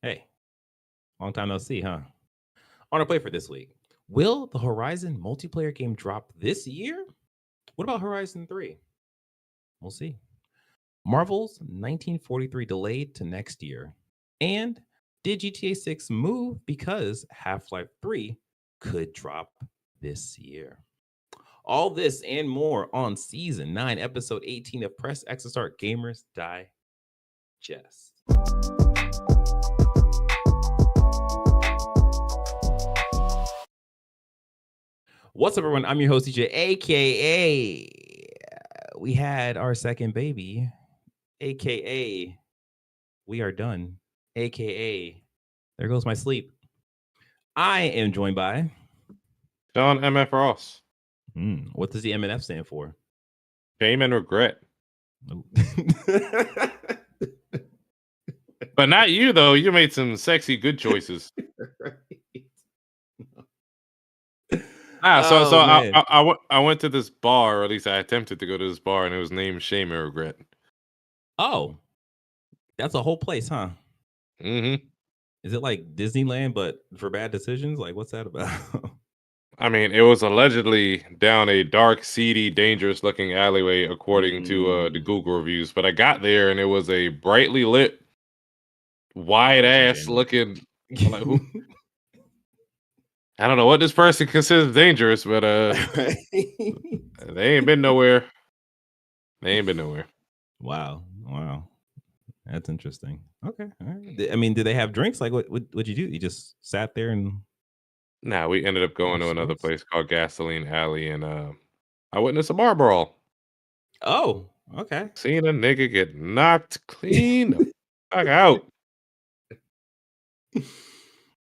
Hey, long time no see, huh? On our play for this week. Will the Horizon multiplayer game drop this year? What about Horizon 3? We'll see. Marvel's 1943 delayed to next year. And did GTA 6 move because Half-Life 3 could drop this year? All this and more on season 9, episode 18 of Press X to Start Gamers Digest. What's up, everyone? I'm your host, DJ, aka we had our second baby, aka we are done, aka there goes my sleep. I am joined by John MF Ross. What does the MNF stand for? Shame and regret. Ooh. But not you, though. You made some sexy, good choices. I went to this bar, or at least I attempted to go to this bar, and it was named Shame and Regret. Oh, that's a whole place, huh? Mm-hmm. Is it like Disneyland, but for bad decisions? Like, what's that about? I mean, it was allegedly down a dark, seedy, dangerous-looking alleyway, according to the Google reviews. But I got there, and it was a brightly lit, wide-ass looking... Like, who? I don't know what this person considers dangerous, but they ain't been nowhere. Wow. That's interesting. Okay. All right. I mean, did they have drinks? Like, what'd you do? You just sat there and... Nah, we ended up going to another place called Gasoline Alley, and I witnessed a bar brawl. Oh, okay. Seen a nigga get knocked clean the fuck out.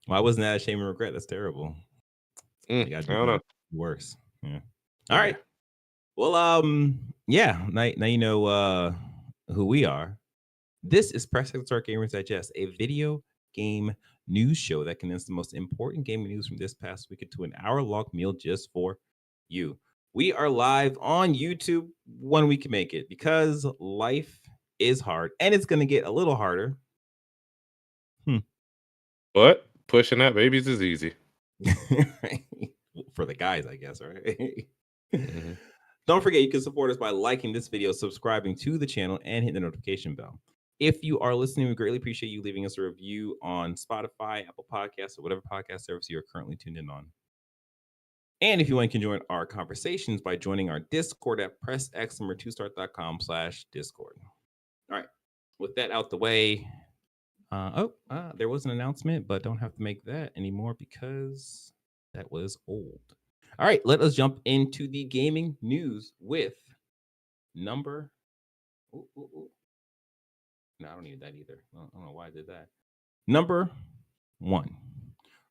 Why wasn't that a shame and regret? That's terrible. I don't know. Worse. Yeah. All right. Well, yeah. Now you know who we are. This is Press X to Start Gamers Digest, a video game news show that condenses the most important gaming news from this past week into an hour-long meal just for you. We are live on YouTube when we can make it because life is hard and it's going to get a little harder. But pushing out babies is easy. For the guys, I guess, right? Mm-hmm. Don't forget, you can support us by liking this video, subscribing to the channel, and hitting the notification bell. If you are listening, we greatly appreciate you leaving us a review on Spotify, Apple Podcasts, or whatever podcast service you are currently tuned in on. And if you want to join our conversations by joining our Discord at pressx2start.com/Discord. All right. With that out the way, there was an announcement, but don't have to make that anymore because that was old. All right, let us jump into the gaming news with number... No, I don't need that either. I don't know why I did that. Number 1.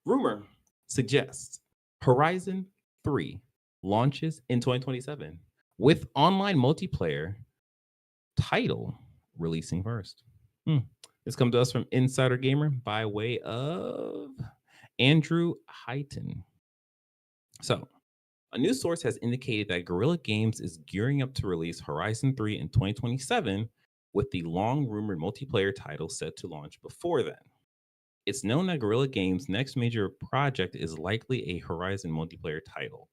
Rumor suggests Horizon 3 launches in 2027 with online multiplayer title releasing first. This comes to us from Insider Gamer by way of Andrew Hyten. So, a news source has indicated that Guerrilla Games is gearing up to release Horizon 3 in 2027 with the long-rumored multiplayer title set to launch before then. It's known that Guerrilla Games' next major project is likely a Horizon multiplayer title.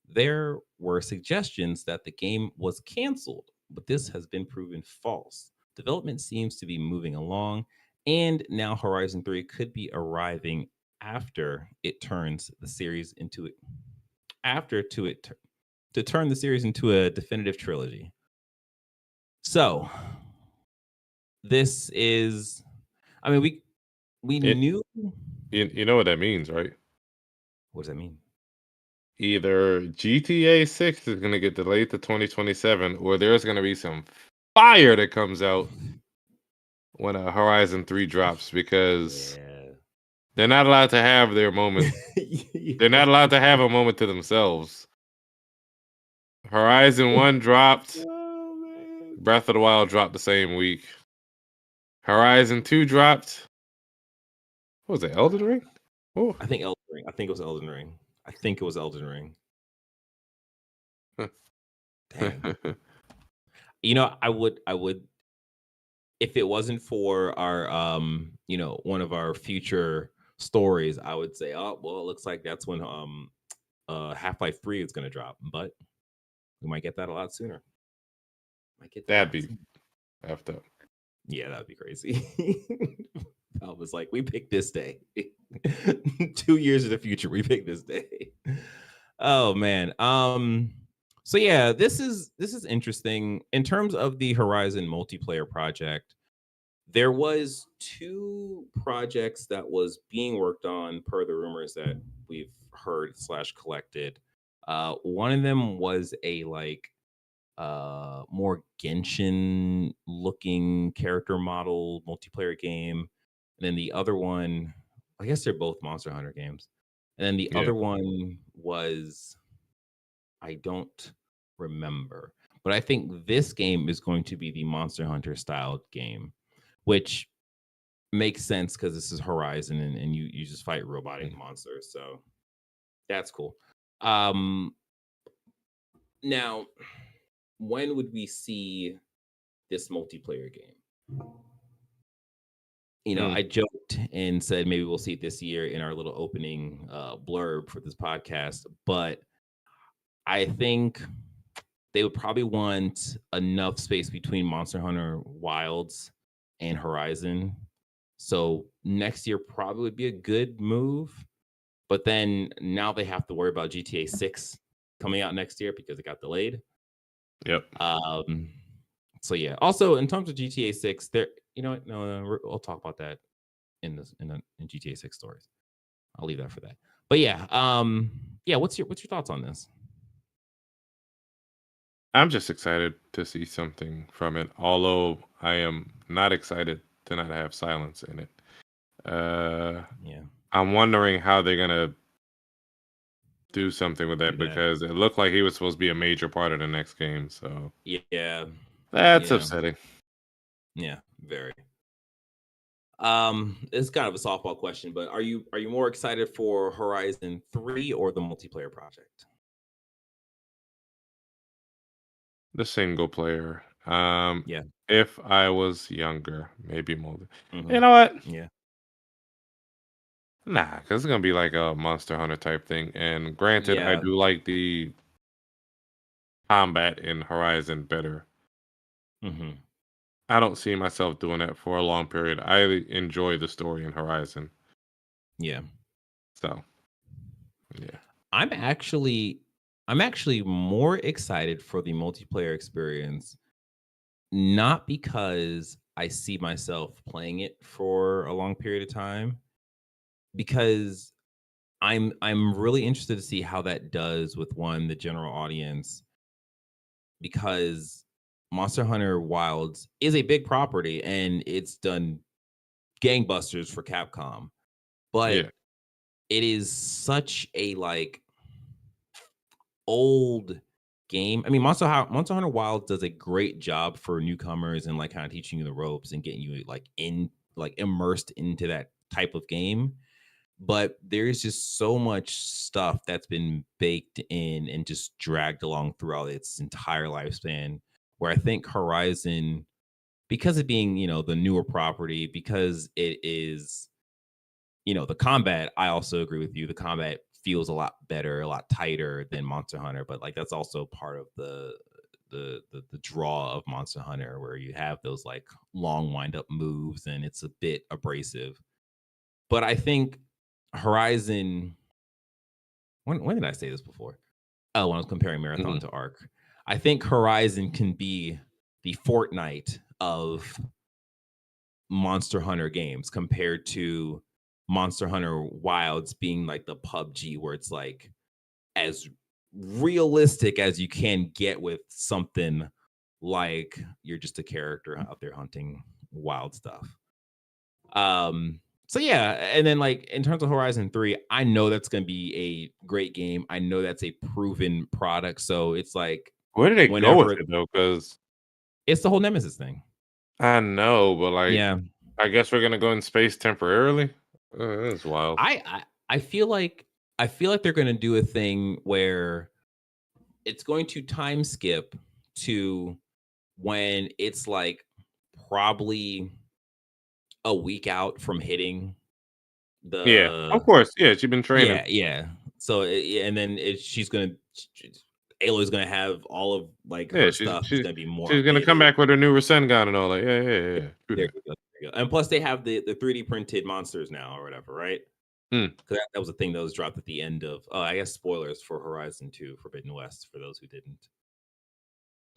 There were suggestions that the game was canceled, but this has been proven false. Development seems to be moving along, and now Horizon 3 could be arriving after it turns the series into to turn the series into a definitive trilogy. So this is, I mean, we knew. You know what that means, right? What does that mean? Either GTA 6 is going to get delayed to 2027, or there's going to be some fire that comes out when Horizon 3 drops, because they're not allowed to have their moment. They're not allowed to have a moment to themselves. Horizon 1 dropped. Breath of the Wild dropped the same week. Horizon 2 dropped. What was it, Elden Ring? Oh. I think Elden Ring. I think it was Elden Ring. Damn. You know, I would if it wasn't for our one of our future stories, I would say, oh well, it looks like that's when Half-Life 3 is gonna drop. But we might get that a lot sooner. Might get that a That'd lot be sooner. effed up. Yeah, that'd be crazy. I was like, we picked this day. 2 years in the future, we picked this day. Oh man. So yeah, this is interesting. In terms of the Horizon multiplayer project, there was 2 projects that was being worked on per the rumors that we've heard slash collected. One of them was a like more Genshin looking character model multiplayer game. And then the other one, I guess they're both Monster Hunter games. And then the Yeah. other one was, I don't remember, but I think this game is going to be the Monster Hunter styled game, which makes sense because this is Horizon and you just fight robotic monsters. So that's cool. Now, when would we see this multiplayer game? Mm. I joked and said maybe we'll see it this year in our little opening blurb for this podcast, but I think they would probably want enough space between Monster Hunter Wilds and Horizon. So next year probably would be a good move. But then now they have to worry about GTA 6 coming out next year because it got delayed. Yep. So yeah. Also, in terms of GTA 6, there, no, I'll talk about that in GTA 6 stories. I'll leave that for that. But yeah, yeah. What's your thoughts on this? I'm just excited to see something from it, although I am not excited to not have silence in it. Yeah, I'm wondering how they're gonna do something with do that that. because it looked like he was supposed to be a major part of the next game. So Yeah, that's yeah, upsetting. yeah. Very. It's kind of a softball question, but are you more excited for Horizon 3 or the multiplayer project? The single player. Yeah. If I was younger, maybe more. You Hmm. know what? Yeah. Nah, because it's gonna be like a Monster Hunter type thing. And granted, I Yeah. do like the combat in Horizon better. Hmm. I don't see myself doing that for a long period. I enjoy the story in Horizon. Yeah. So, yeah. I'm actually I'm actually more excited for the multiplayer experience, not because I see myself playing it for a long period of time, because I'm really interested to see how that does with the general audience, because Monster Hunter Wilds is a big property and it's done gangbusters for Capcom, but Yeah. it is such a like old game. I mean, Monster Hunter Wild does a great job for newcomers and like kind of teaching you the ropes and getting you like immersed into that type of game. But there's just so much stuff that's been baked in and just dragged along throughout its entire lifespan. Where I think Horizon, because of being, the newer property, because it is, the combat, I also agree with you. The combat feels a lot better, a lot tighter than Monster Hunter, but like that's also part of the draw of Monster Hunter, where you have those like long wind up moves and it's a bit abrasive. But I think Horizon, when did I say this before? Oh, when I was comparing Marathon Mhm. to Arc. I think Horizon can be the Fortnite of Monster Hunter games compared to Monster Hunter Wilds being like the PUBG, where it's like as realistic as you can get with something like you're just a character out there hunting wild stuff. So yeah, and then like in terms of Horizon 3, I know that's going to be a great game. I know that's a proven product. So it's like Where did they go with whenever it though? Because it's the whole Nemesis thing. I know, but like, Yeah. I guess we're gonna go in space temporarily. That's wild. I feel like they're going to do a thing where it's going to time skip to when it's like probably a week out from hitting Yeah, of the course. Yeah, she's been training. yeah. So and then she's gonna Aloy's gonna have all of like Yeah, her stuff is gonna be more she's gonna come updated. back with her new Rasengan and all that. Yeah. True There that. we go. And plus, they have the 3D printed monsters now or whatever, right? Hmm. Because that was a thing that was dropped at the end of. Oh, I guess spoilers for Horizon 2 Forbidden West for those who didn't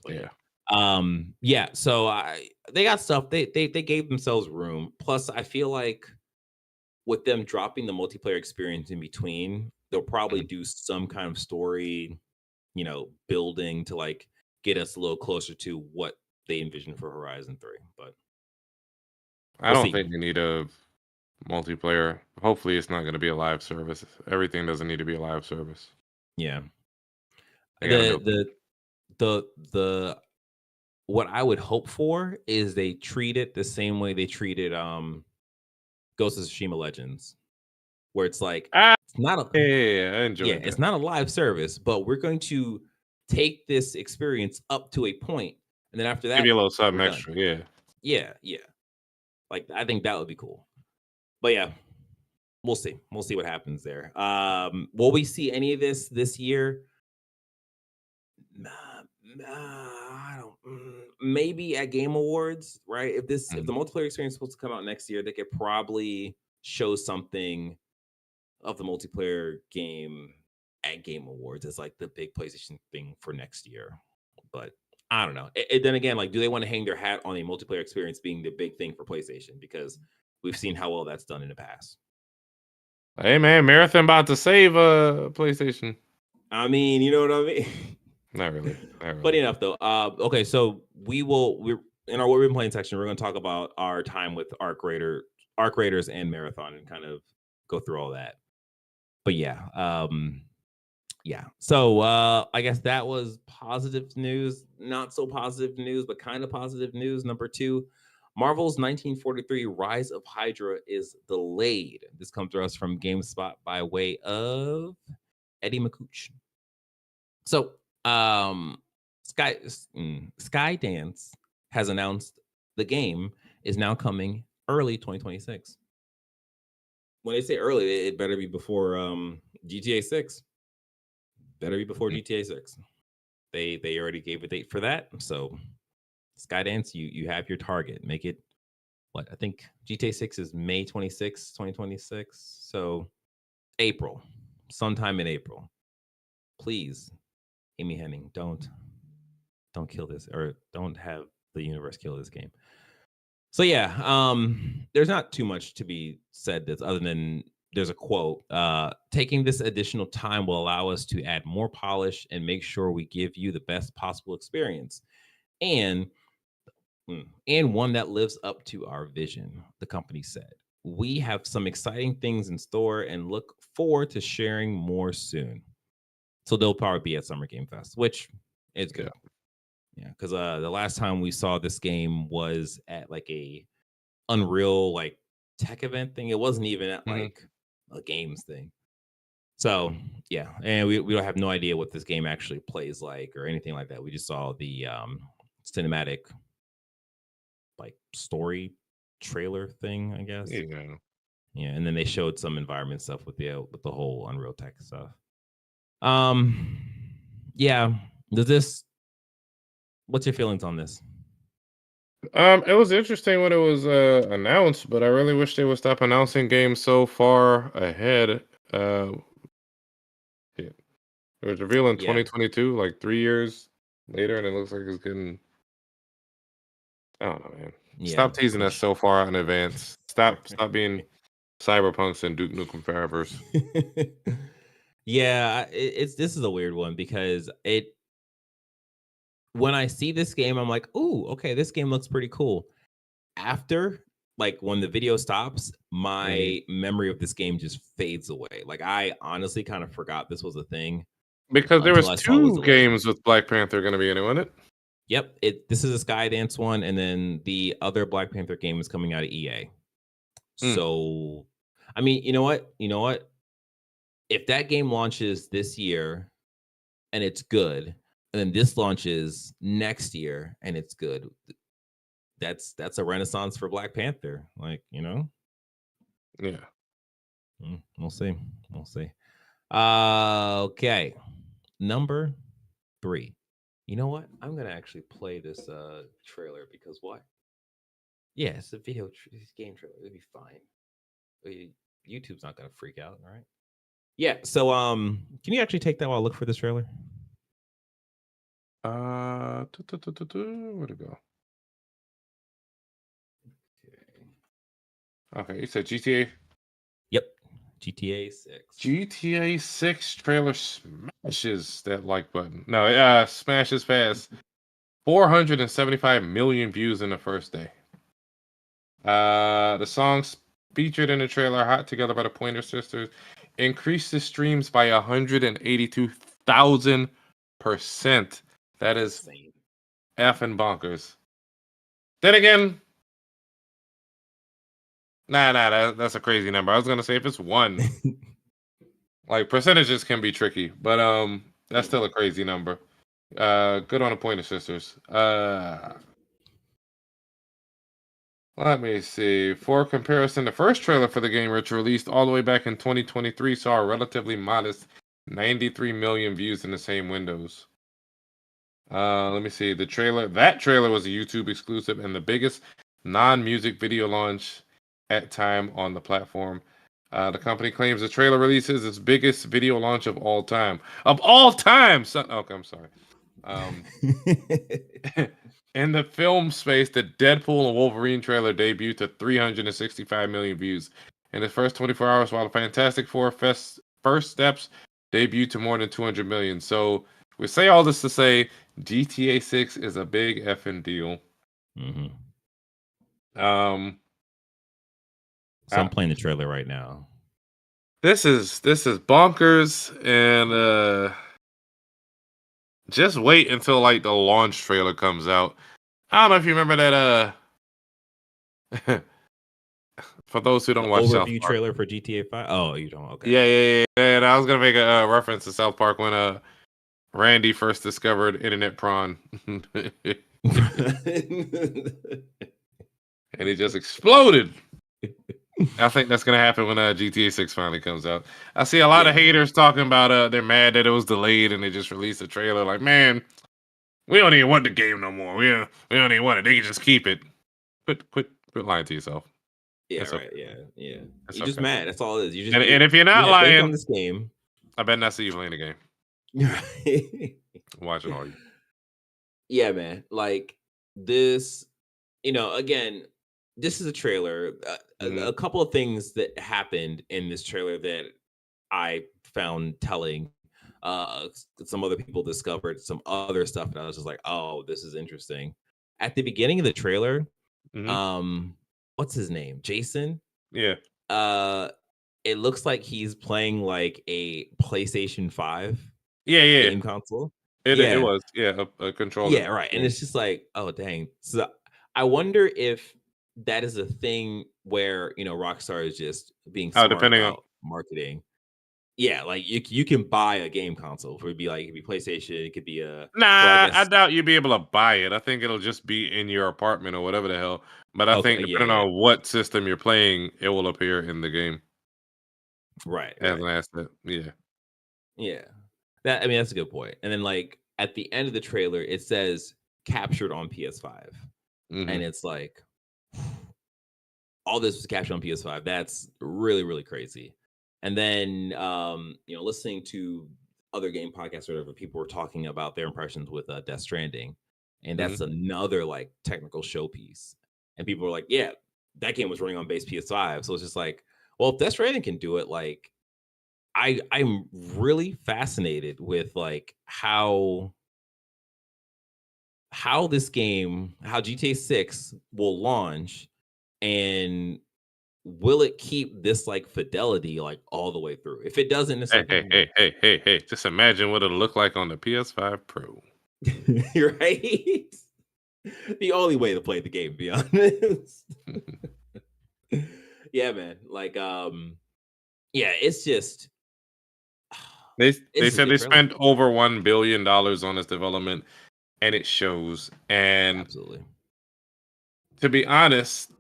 play Yeah. it. Yeah. So they got stuff. They gave themselves room. Plus, I feel like with them dropping the multiplayer experience in between, they'll probably Mhm. do some kind of story, building to like get us a little closer to what they envision for Horizon 3. But I we'll don't see. think they need a multiplayer. Hopefully, it's not going to be a live service. Everything doesn't need to be a live service. Yeah. They got to milk. The what I would hope for is they treat it the same way they treated Ghost of Tsushima Legends, where it's like Ah, it's not a yeah, I yeah, enjoyed it's that. not a live service, but we're going to take this experience up to a point, and then after Give you a that, little something we're done. extra. Yeah. Yeah. Like I think that would be cool. But yeah, we'll see. We'll see what happens there. Will we see any of this year? I don't. Maybe at Game Awards, right? If the Mhm. multiplayer experience is supposed to come out next year, they could probably show something of the multiplayer game at Game Awards as like the big PlayStation thing for next year. But I don't know. Then again, like, do they want to hang their hat on a multiplayer experience being the big thing for PlayStation? Because we've seen how well that's done in the past. Hey man, Marathon about to save PlayStation. I mean, you know what I mean? Not really. Not Funny really. enough, though. Okay, so we're in our what we've been playing section. We're going to talk about our time with Arc Raiders, and Marathon, and kind of go through all that. But yeah. So I guess that was positive news, not so positive news, but kind of positive news. Number two, Marvel's 1943 Rise of Hydra is delayed. This comes to us from GameSpot by way of Eddie McCooch. So, Skydance has announced the game is now coming early 2026. When they say early, it better be before GTA 6. Better be before Mhm. GTA 6. They already gave a date for that. So, Skydance, you have your target. Make it what? I think GTA 6 is May 26, 2026. So, April. Sometime in April. Please, Amy Henning, don't kill this, or don't have the universe kill this game. So yeah, there's not too much to be said that's other than there's a quote. Taking this additional time will allow us to add more polish and make sure we give you the best possible experience, and and one that lives up to our vision, the company said. We have some exciting things in store and look forward to sharing more soon. So they'll probably be at Summer Game Fest, which is Yeah. good. Yeah, because the last time we saw this game was at like a Unreal like tech event thing. It wasn't even at Mhm. like a games thing. So yeah, and we don't have no idea what this game actually plays like or anything like that. We just saw the cinematic like story trailer thing, I guess. Yeah. Yeah, and then they showed some environment stuff with the whole Unreal Tech stuff. Yeah. Does this? What's your feelings on this? It was interesting when it was announced, but I really wish they would stop announcing games so far ahead. Uh, yeah. It was revealed in Yeah, 2022, like 3 years later, and it looks like it's getting. I don't know, man. yeah, Stop teasing us push. so far out in advance. Stop being cyberpunks and Duke Nukem Forevers. Yeah, it's this is a weird one because it when I see this game, I'm like, "Ooh, okay, this game looks pretty cool." After, like, when the video stops, Mhm. my memory of this game just fades away. Like, I honestly kind of forgot this was a thing Because there until was I saw it was two delayed. games with Black Panther going to be in it, wasn't it? Yep, this is a Skydance one, and then the other Black Panther game is coming out of EA. Mm. So, I mean, you know what? You know what? If that game launches this year and it's good, and then this launches next year and it's good, that's a renaissance for Black Panther. Like, Yeah. We'll see. We'll see. Okay. Number 3. You know what? I'm gonna actually play this trailer because what? Yeah, it's a game trailer. It'll be fine. YouTube's not gonna freak out, all right? Yeah. So can you actually take that while I look for this trailer? Where'd it go? Okay, you said GTA. Yep. GTA 6. GTA 6 trailer smashes that like button. No, smashes past 475 million views in the first day. The songs featured in the trailer, Hot Together by the Pointer Sisters, increased the streams by 182,000%. That is Insane. effing bonkers. Then again, that's a crazy number. I was gonna say if it's 1, like percentages can be tricky, but that's still a crazy number. Good on the Pointer Sisters. Let me see. For comparison, the first trailer for the game, which released all the way back in 2023, saw a relatively modest 93 million views in the same windows. Let me see. That trailer was a YouTube exclusive and the biggest non-music video launch at time on the platform. The company claims the trailer releases its biggest video launch of all time. Of all time! Okay, I'm sorry. In the film space, the Deadpool and Wolverine trailer debuted to 365 million views in the first 24 hours, while the Fantastic Four first steps debuted to more than 200 million. So we say all this to say GTA 6 is a big effing deal. Mm-hmm. So I'm playing the trailer right now. This is bonkers, and just wait until like the launch trailer comes out. I don't know if you remember that. For those who don't watch South overview Park. trailer for GTA 5. Oh, you don't. Okay. Yeah. And I was gonna make a reference to South Park when Randy first discovered internet prawn, and he just exploded. I think that's gonna happen when GTA 6 finally comes out. I see a lot of haters talking about they're mad that it was delayed and they just released a trailer. Like, man, we don't even want the game no more. We don't even want it. They can just keep it. Quit lying to yourself. Yeah, that's right. Okay. Yeah. That's You're just okay. mad. That's all it is. You just and if you're not you have faith lying on this game, I bet not see you playing the game. Right. Watching all you. Yeah, man. Like this, again, this is a trailer. A couple of things that happened in this trailer that I found telling. Some other people discovered some other stuff, and I was just like, "Oh, this is interesting." At the beginning of the trailer, what's his name? Jason. Yeah. It looks like he's playing like a PlayStation 5 Yeah. game console. It was. Yeah, a controller. Yeah, right. And it's just like, oh dang. So I wonder if that is a thing where, Rockstar is just being smart depending about marketing. Yeah, like you can buy a game console. It could be PlayStation, it could be a I doubt you'd be able to buy it. I think it'll just be in your apartment or whatever the hell. But I think depending on what system you're playing, it will appear in the game. Right. As an asset. Yeah. Yeah. That's a good point. And then like at the end of the trailer, it says captured on PS5. And it's like all this was captured on PS5. That's really, really crazy. And then listening to other game podcasts or whatever, people were talking about their impressions with Death Stranding. And that's another like technical showpiece. And people were like, yeah, that game was running on base PS5. So it's just like, well, if Death Stranding can do it, like I'm really fascinated with like how this game, how GTA 6 will launch, and will it keep this like fidelity like all the way through? If it doesn't, it's hey. Just imagine what it'll look like on the PS5 Pro. Right? The only way to play the game, to be honest. Yeah, man. Like, it's just they said they spent over $1 billion on this development, and it shows. And absolutely, To be honest,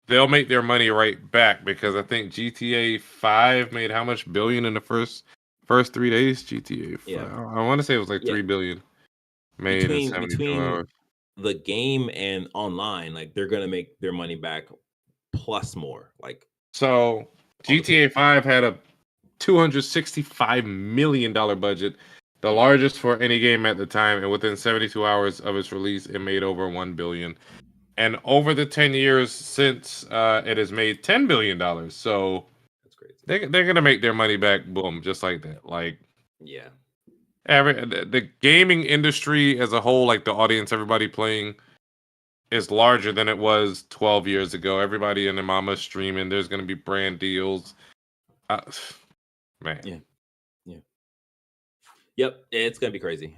they'll make their money right back because I think GTA 5 made how much billion in the first 3 days? GTA 5. Yeah. I want to say it was like Yeah. 3 billion made in Between 72 hours. the game and online, like they're gonna make their money back plus more. Like So on the GTA 5 had a $265 million budget, the largest for any game at the time, and within 72 hours of its release, it made over $1 billion. And over the 10 years since, it has made $10 billion. So that's crazy. they're gonna make their money back, boom, just like that. Like Yeah. the gaming industry as a whole, like the audience, everybody playing, is larger than it was 12 years ago. Everybody and their mama streaming. There's gonna be brand deals. Uh, man, Yeah. Yeah. Yep. It's gonna be crazy.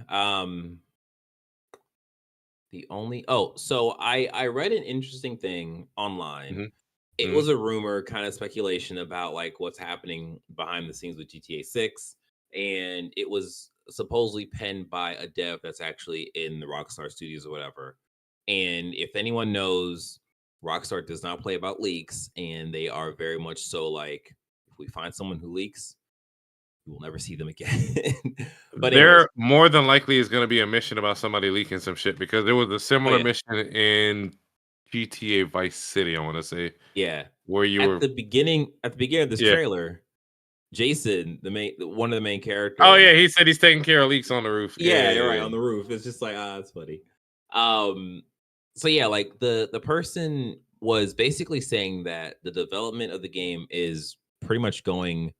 The only so I read an interesting thing online. hmm It hmm was a rumor, kind of speculation about like what's happening behind the scenes with GTA 6, and it was supposedly penned by a dev that's actually in the Rockstar Studios or whatever. And if anyone knows, Rockstar does not play about leaks, and they are very much so like if we find someone who leaks, we will never see them again. But anyways, there more than likely is gonna be a mission about somebody leaking some shit because there was a oh similar yeah, mission in GTA Vice City. I want to say yeah. where you were. At the beginning of this Yeah. trailer, Jason, one of the main Oh characters. yeah, he said he's taking care of leaks on the roof. Yeah, Yeah, yeah, you're right, yeah. on the roof. It's just like, that's funny. Um, so yeah, like the person was basically saying that the development of the game is pretty much going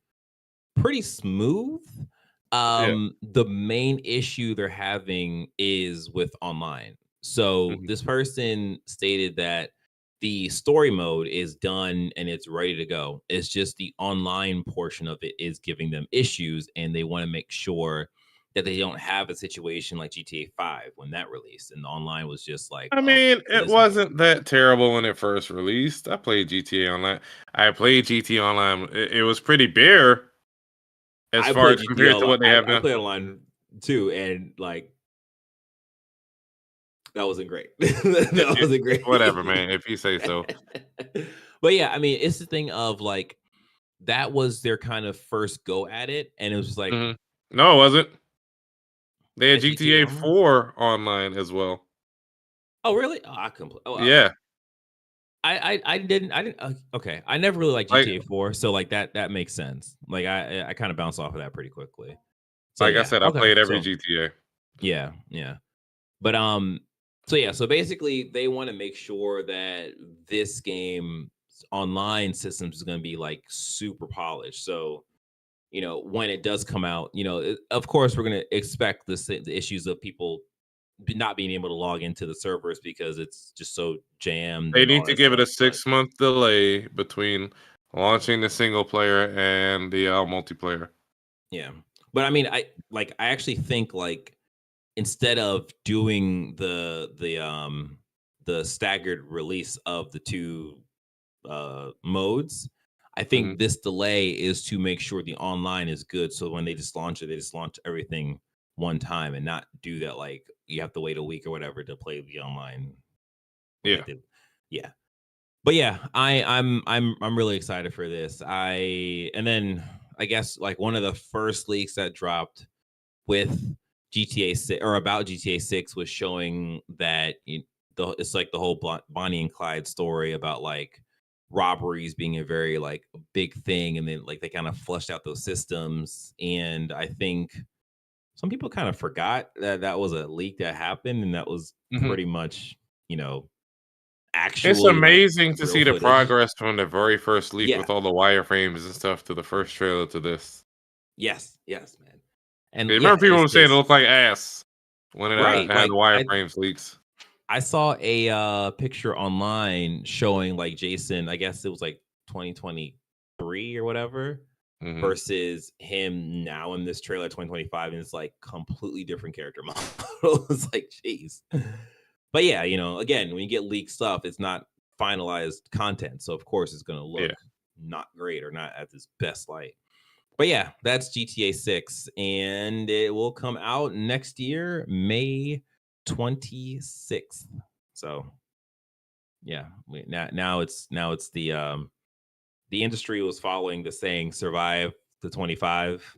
pretty smooth. Yeah. The main issue they're having is with online. So Mhm. this person stated that the story mode is done and it's ready to go. It's just the online portion of it is giving them issues, and they want to make sure that they don't have a situation like GTA 5 when that released and the online was just like, I well, mean, it it is what it is. wasn't that terrible when it first released. I played GTA Online. I played GTA Online. It was pretty bare as I far played as GTA compared to online. what they have I now. played online too, and like that wasn't great. That wasn't Whatever, great. man. If you say so. But yeah, I mean, it's the thing of like that was their kind of first go at it, and it was just like, hmm No, it wasn't. They had it's GTA GTA Online. 4 online as well. Oh, really? Oh, I compl- oh, Yeah, I didn't. Okay, I never really liked like GTA 4, so like that makes sense. Like I kind of bounced off of that pretty quickly. So like I yeah, said, I okay. played every So GTA. yeah, yeah. But so yeah, so basically they want to make sure that this game online systems is going to be like super polished. So, when it does come out, of course we're going to expect the issues of people not being able to log into the servers because it's just so jammed They and all need to that give it stuff. a But 6-month delay between launching the single player and the multiplayer. yeah. But I mean, I actually think like instead of doing the staggered release of the two modes, I hmm think this delay is to make sure the online is good. So when they just launch it, they just launch everything one time and not do that. Like you have to wait a week or whatever to play the online. Yeah. Like the, yeah. But yeah, I'm really excited for this. And then I guess like one of the first leaks that dropped with GTA 6 or about GTA 6 was showing that it's like the whole Bonnie and Clyde story about like robberies being a very like a big thing, and then like they kind of flushed out those systems. And I think some people kind of forgot that that was a leak that happened, and that was hmm pretty much you know It's actually like amazing to real see the footage. progress from the very first leak Yeah. with all the wireframes and stuff to the first trailer to this. Yes. Yes, man. And I yeah, remember people it's were saying it just looked like ass when it right. had the Like wireframes leaks. I saw a picture online showing like Jason, I guess it was like 2023 or whatever, hmm versus him now in this trailer 2025, and it's like completely different character model. It's like, jeez. But yeah, again, when you get leaked stuff, it's not finalized content, so of course it's going to look Yeah. not great or not at its best light. But yeah, that's GTA 6, and it will come out next year, May 26th. So Yeah, now it's the industry was following the saying survive to 25.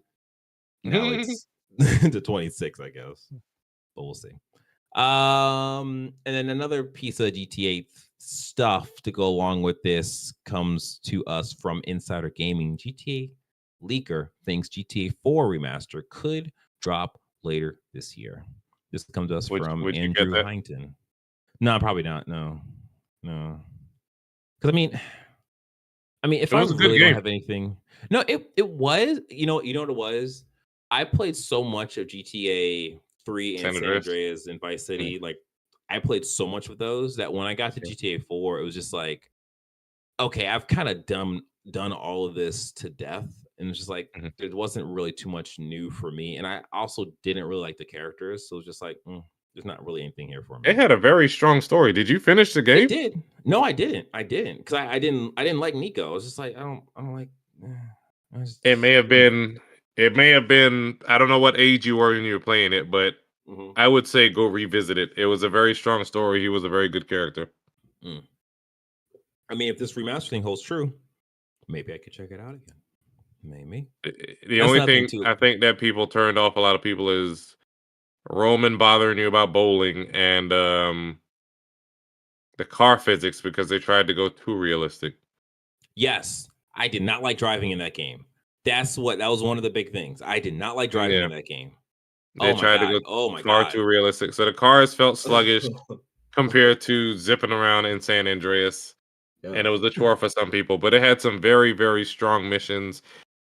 Now it's to 26, I guess. But we'll see. And then another piece of GTA stuff to go along with this comes to us from Insider Gaming. GTA leaker thinks GTA 4 remaster could drop later this year. This comes to us from Would you get Andrew that? Hyington. No, probably not. No. Because if It I was a good really don't game. have anything, no, it was. You know what it was. I played so much of GTA 3 and San San Andreas. Andreas and Vice Yeah. City. Like I played so much with those that when I got to Yeah. GTA 4, it was just like, okay, I've kind of done all of this to death, and it's just like Mhm. there wasn't really too much new for me, and I also didn't really like the characters, so it was just like there's not really anything here for It me. had a very strong story. Did you finish the It game? did. No, I didn't. I didn't because I didn't like Nico. I was just like I don't like. I just, It may have mm, been. It may have been. I don't know what age you were when you were playing it, but mhm, I would say go revisit it. It was a very strong story. He was a very good character. mm. If this remaster thing holds true, maybe I could check it out again. Maybe The that's only nothing thing too. I think that people turned off a lot of people is Roman bothering you about bowling and the car physics because they tried to go too realistic. Yes, I did not like driving in that game. That was one of the big things. I did not like driving Yeah, in that game. they Oh my tried to god. go Oh my far god. too realistic. So the cars felt sluggish compared to zipping around in San Andreas. Yeah. And it was a chore for some people, but it had some very, very strong missions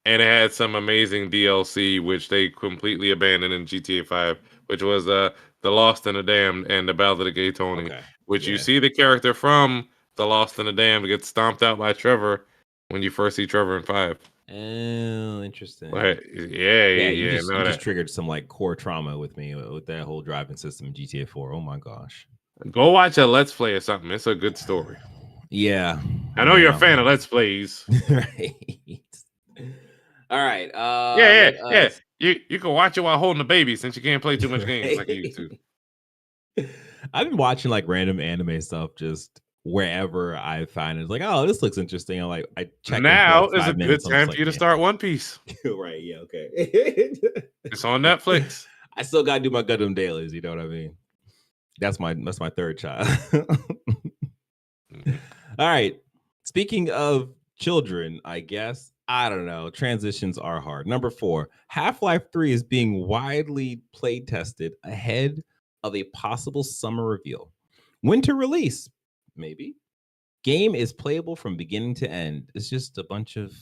and it had some amazing DLC, which they completely abandoned in GTA 5, which was The Lost and the Damned and The Ballad of Gay Tony, Okay. which you Yeah. see the character from The Lost and the Damned get stomped out by Trevor when you first see Trevor in 5. Oh, interesting. But yeah, Yeah, you yeah, just no, you just that. triggered some like core trauma with me with that whole driving system in GTA 4. Oh my gosh. Go watch a Let's Play or something. It's a good story. Yeah. I know you're a Yeah. fan of Let's Plays. Right. All right. Yeah, yeah, Let yeah. us You can watch it while holding the baby since you can't play too much games like you used to. right. I've been watching like random anime stuff just wherever I find it. It's like, oh, this looks interesting. I check in for like Now is a 5 minutes. good I'm just time for like, you to yeah. start One Piece. Right. Yeah. Okay. It's on Netflix. I still gotta do my Gundam dailies. You know what I mean? That's my third child. Mhm. All right. Speaking of children, I guess I don't know. Transitions are hard. Number 4, Half-Life 3 is being widely play tested ahead of a possible summer reveal. Winter release, maybe. Game is playable from beginning to end. It's just a bunch of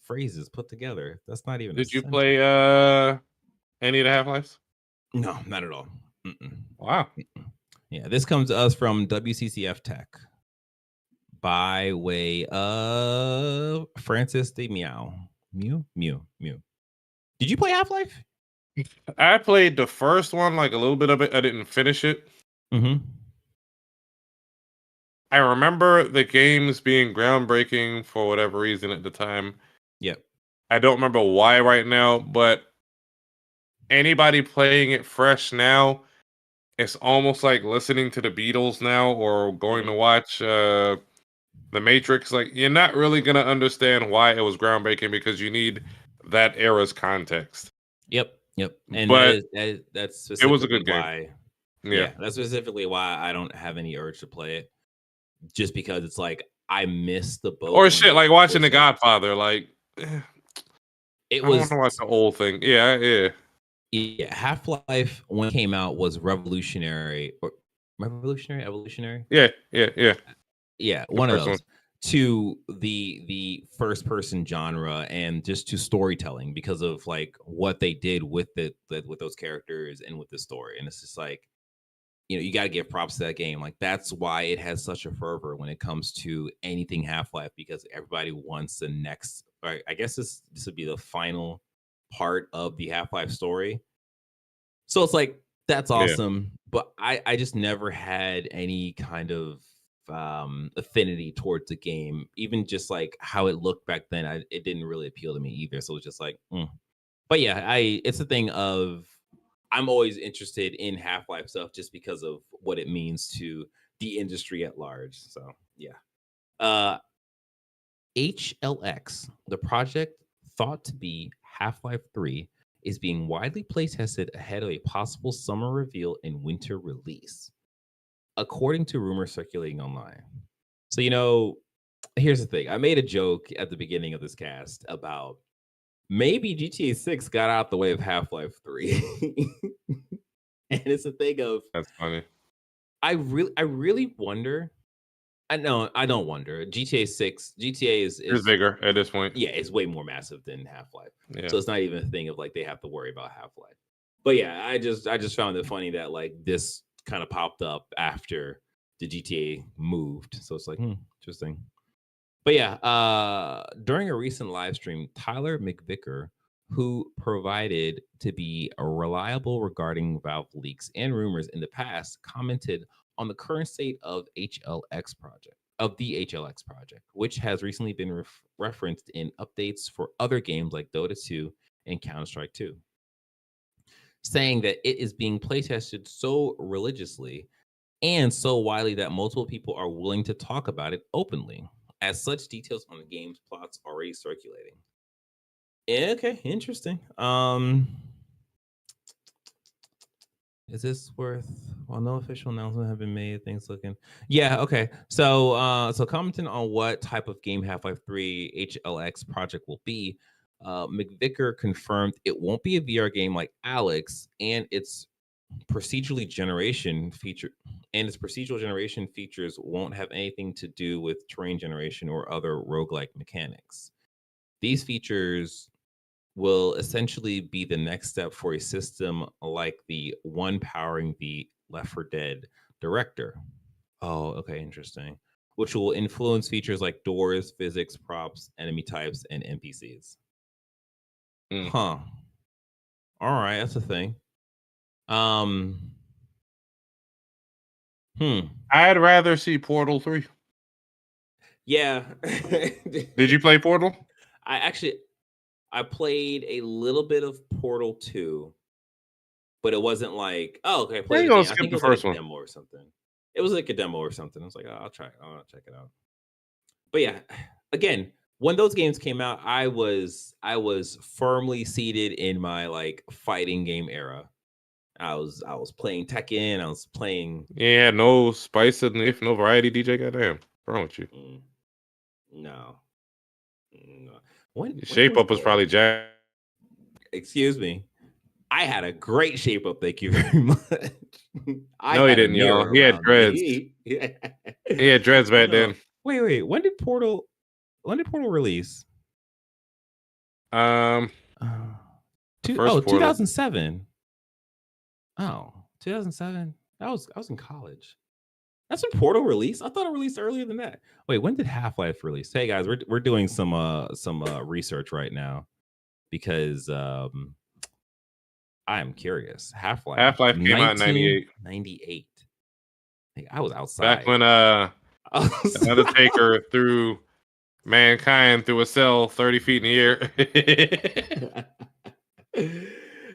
phrases put together. That's not even a Did you sentence. play any of the Half-Lives? No, not at all. Mm-mm. Wow. Yeah, this comes to us from WCCF Tech by way of Francis de Meow. Mew. Did you play Half Life? I played the first one, like a little bit of it. I didn't finish it. Mm-hmm. I remember the games being groundbreaking for whatever reason at the time. Yep. I don't remember why right now, but anybody playing it fresh now, it's almost like listening to the Beatles now or going Mm-hmm. to watch The Matrix. Like, you're not really going to understand why it was groundbreaking because you need that era's context. Yep. And But that's it was a specifically good game. why. Yeah. Yeah, that's specifically why I don't have any urge to play it. Just because it's like I missed the boat Or when shit, it like watching was The like Godfather. Like, it I don't want was to watch the old thing. Yeah, yeah. yeah, Half-Life when it came out was revolutionary or evolutionary. Yeah, yeah, yeah. Yeah, The one of first one. those to the first person genre and just to storytelling because of like what they did with with those characters and with the story. And it's just like, you got to give props to that game. Like that's why it has such a fervor when it comes to anything Half-Life because everybody wants the next. Right, I guess this would be the final part of the Half-Life story. So it's like that's Yeah. awesome, but I just never had any kind of affinity towards the game. Even just like how it looked back then, it didn't really appeal to me either. So it's just like, but yeah, it's a thing of I'm always interested in Half-Life stuff just because of what it means to the industry at large. So yeah. Uh, HLX, the project thought to be Half-Life 3, is being widely playtested ahead of a possible summer reveal and winter release, according to rumors circulating online. So, here's the thing. I made a joke at the beginning of this cast about maybe GTA 6 got out the way of Half-Life 3. And it's a thing of That's funny. I really wonder. I don't wonder. GTA It's is bigger at this point. yeah, it's way more massive than Half-Life. Yeah. So it's not even a thing of like they have to worry about Half-Life. But yeah, I just found it funny that like this kind of popped up after the GTA moved. So it's like, interesting. But yeah, during a recent live stream, Tyler McVicker, who provided to be reliable regarding Valve leaks and rumors in the past, commented on the current state of the HLX project, which has recently been referenced in updates for other games like Dota 2 and Counter-Strike 2, saying that it is being playtested so religiously and so widely that multiple people are willing to talk about it openly. As such, details on the game's plots already circulating. Yeah, okay, interesting. Is this worth? Well, no official announcement have been made. Things looking. Yeah, okay. So commenting on what type of game Half-Life 3 HLX project will be, McVicker confirmed it won't be a VR game like Alex, and its procedural generation features won't have anything to do with terrain generation or other roguelike mechanics. These features will essentially be the next step for a system like the one powering the Left 4 Dead director. Oh, okay, interesting. Which will influence features like doors, physics, props, enemy types, and NPCs. Huh. All right, that's a thing. I'd rather see Portal 3. Yeah. Did you play Portal? I played a little bit of Portal 2, but it wasn't like, oh, okay, I played the game. I think it was like a demo or something. It was like a demo or something. I was like, oh, I'll check it out. But yeah, again, when those games came out, I was firmly seated in my like fighting game era. I was playing Tekken. I was playing. Yeah, no spice in if no variety, DJ. Goddamn, what's wrong with you? No. Shape Up was probably Jack. Excuse me. I had a great shape up. Thank you very much. No, he didn't, y'all. He had dreads. He had dreads back then. Wait. When did Portal release? 2007. Oh, 2007. I was in college. That's when Portal released. I thought it released earlier than that. Wait, when did Half-Life release? Hey guys, we're doing some research right now because I am curious. Half-Life came out in 98. 98. Hey, I was outside. Back when Undertaker threw mankind through a cell 30 feet in the air.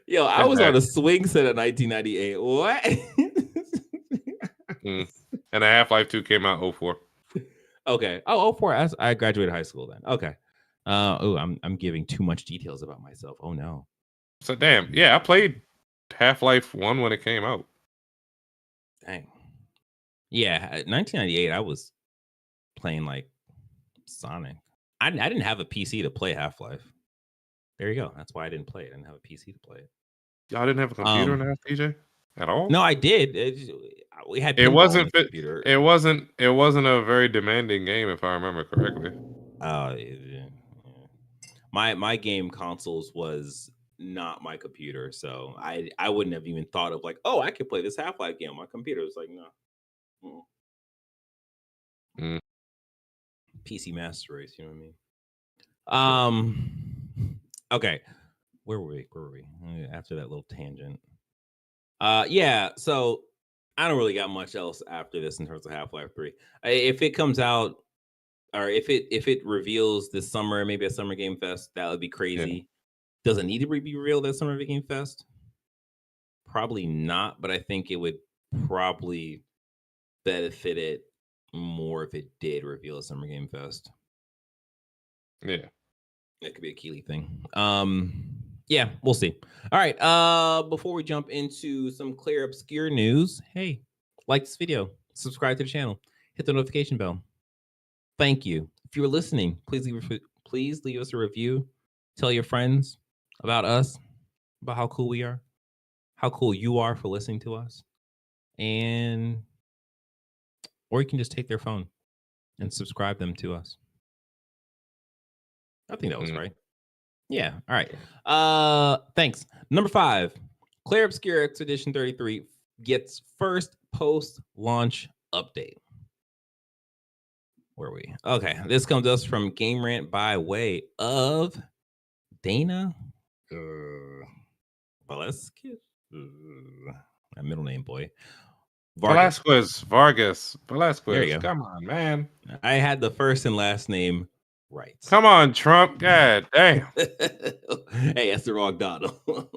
Yo, I was on a swing set in 1998. What? And a Half-Life 2 came out 04. Okay. Oh, 04. I graduated high school then. Okay. I'm giving too much details about myself. Oh no. So damn. Yeah, I played Half-Life 1 when it came out. Dang. Yeah, 1998 I was playing like Sonic. I didn't have a PC to play Half-Life. There you go. That's why I didn't play it. I didn't have a PC to play it. Y'all didn't have a computer in the house, DJ? At all? No, I did. We had. It wasn't. It wasn't a very demanding game, if I remember correctly. Yeah. My game consoles was not my computer, so I wouldn't have even thought of like, oh, I could play this Half-Life game on my computer. It's like no. PC Master Race, you know what I mean? Okay. Where were we? After that little tangent. Yeah, so I don't really got much else after this in terms of Half-Life 3. If it comes out or if it reveals this summer, maybe at Summer Game Fest, that would be crazy. Yeah. Does it need to be revealed at Summer Game Fest? Probably not, but I think it would probably benefited more if it did reveal a Summer Game Fest. Yeah. That could be a Keeley thing. Yeah, we'll see. All right. Before we jump into some Clair Obscur news, hey, like this video, subscribe to the channel, hit the notification bell. Thank you. If you were listening, please leave us a review. Tell your friends about us, about how cool we are, how cool you are for listening to us. Or you can just take their phone and subscribe them to us. I think that was right. Yeah. All right. Thanks. Number 5, Clair Obscur Expedition 33 gets first post-launch update. Where are we? Okay. This comes to us from Game Rant by way of Dana Velasquez. My middle name, boy. Vargas. There you go. Come on, man. I had the first and last name right. Come on, Trump. God damn. Hey, that's the wrong Donald. All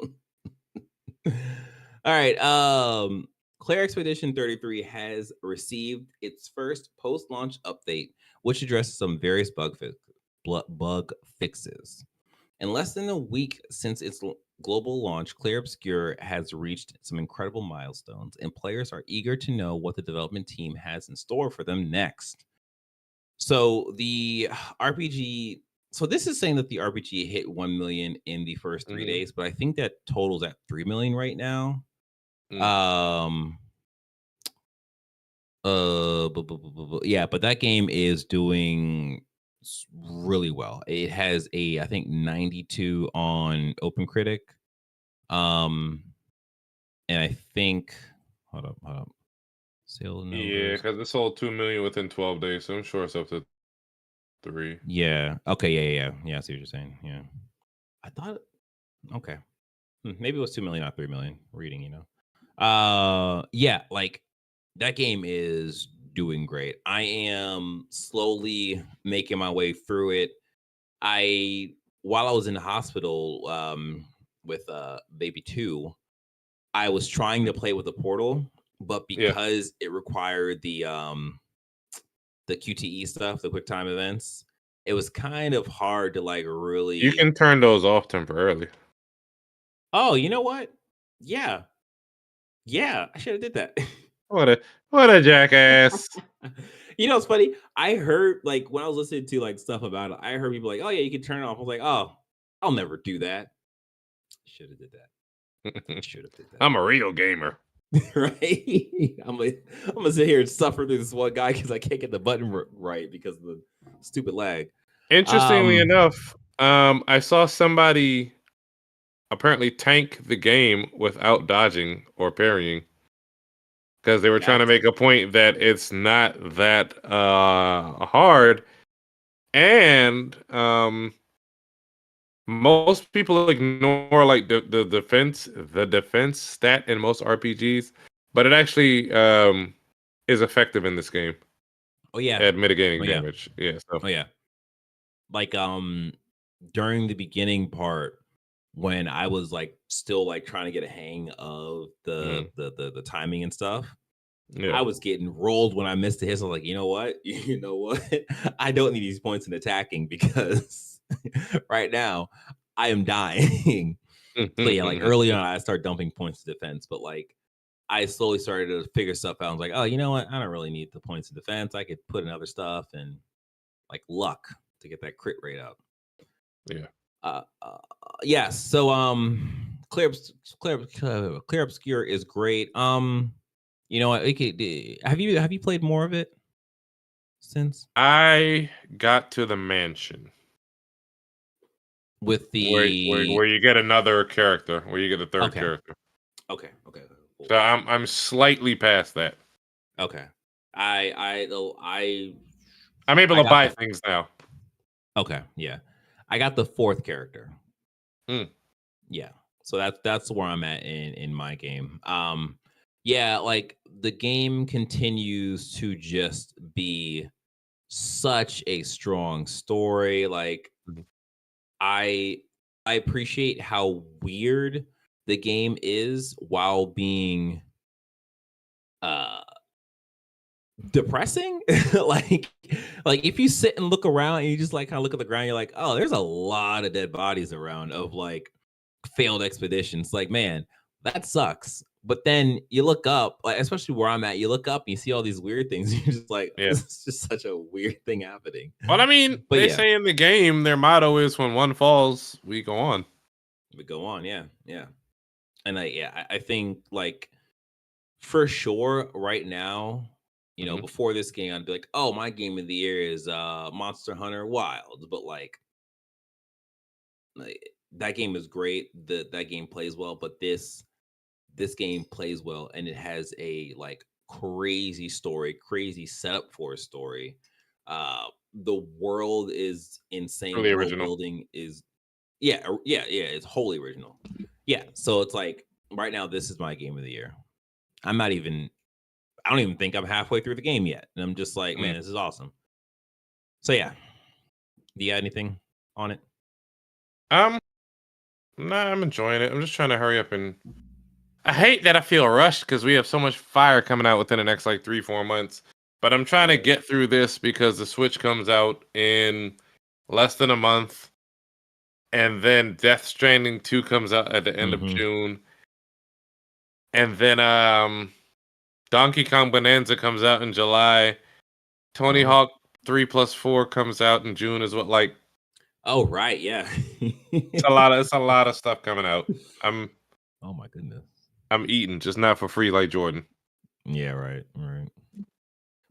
right. Clair Expedition 33 has received its first post-launch update, which addresses some various bug fixes. In less than a week since its global launch, Clair Obscur has reached some incredible milestones, and players are eager to know what the development team has in store for them next. So the RPG, so this is saying that the RPG hit 1 million in the first 3 days, but I think that totals at 3 million right now. Yeah, but that game is doing really well. It has I think 92 on OpenCritic. And I think hold up. Sales numbers. Yeah, because it sold 2 million within 12 days, so I'm sure it's up to 3. Yeah. Okay. Yeah. I see what you're saying. Yeah. I thought. Okay. Maybe it was 2 million, not 3 million. Reading, yeah, like that game is doing great. I am slowly making my way through it. While I was in the hospital with baby 2, I was trying to play with the portal, but because it required the QTE stuff, the quick time events, it was kind of hard to like really. You can turn those off temporarily. Oh, you know what? Yeah, I should have did that. What a jackass. It's funny. I heard like when I was listening to like stuff about it, I heard people like, "Oh yeah, you can turn it off." I was like, "Oh, I'll never do that." Should have did that. Should have did that. I'm a real gamer, right? I'm gonna sit here and suffer through this one guy because I can't get the button right because of the stupid lag. Interestingly enough, I saw somebody apparently tank the game without dodging or parrying because they were trying to make a point that it's not that hard, and most people ignore like the defense stat in most RPGs, but it actually is effective in this game. Oh yeah, at mitigating damage. Yeah. So. Oh yeah, like during the beginning part when I was like still like trying to get a hang of the timing and stuff. I was getting rolled when I missed the hits. I was like, you know what? I don't need these points in attacking because right now I am dying. So yeah, like early on, I start dumping points to defense, but like I slowly started to figure stuff out. I was like, oh, you know what? I don't really need the points of defense. I could put in other stuff and like luck to get that crit rate up. Yeah. Yes. So Clair Obscur is great. You know what? Have you played more of it since? I got to the mansion with the where you get another character, where you get a third character. Okay. Cool. So I'm slightly past that. Okay. I'm able to buy things now. Okay. Yeah. I got the 4th character. Yeah. So that's where I'm at in my game. Yeah, like the game continues to just be such a strong story. Like I appreciate how weird the game is while being depressing. like like if you sit and look around and you just like kind of look at the ground, you're like, oh, there's a lot of dead bodies around of like failed expeditions. Like, man, that sucks. But then you look up, like especially where I'm at, you look up and you see all these weird things. You're just like, Yeah. this is just such a weird thing happening. Well, I mean, But they yeah, say in the game their motto is when one falls, we go on. we go on. Yeah, yeah. And I think like for sure right now, Mhm. before this game, I'd be like, oh, my game of the year is Monster Hunter Wild. But like that game is great. That game plays well, but this game plays well and it has a like crazy story, crazy setup for a story. The world is insane. Really World original. building is yeah, it's wholly original. Yeah, so it's like right now this is my game of the year. I'm not even I don't even think I'm halfway through the game yet. And I'm just like, Mm. man, this is awesome. So yeah. Do you got anything on it? Um, nah, I'm enjoying it. I'm just trying to hurry up and I hate that I feel rushed because we have so much fire coming out within the next like 3-4 months. But I'm trying to Right. get through this because the Switch comes out in less than a month, and then Death Stranding 2 comes out at the end of Mm-hmm. June, and then Donkey Kong Bonanza comes out in July. Tony Oh. Hawk 3+4 comes out in June as well. Like Oh, right, yeah. it's a lot of stuff coming out. I'm Oh my goodness. I'm eating, just not for free like Jordan. Yeah, right, right.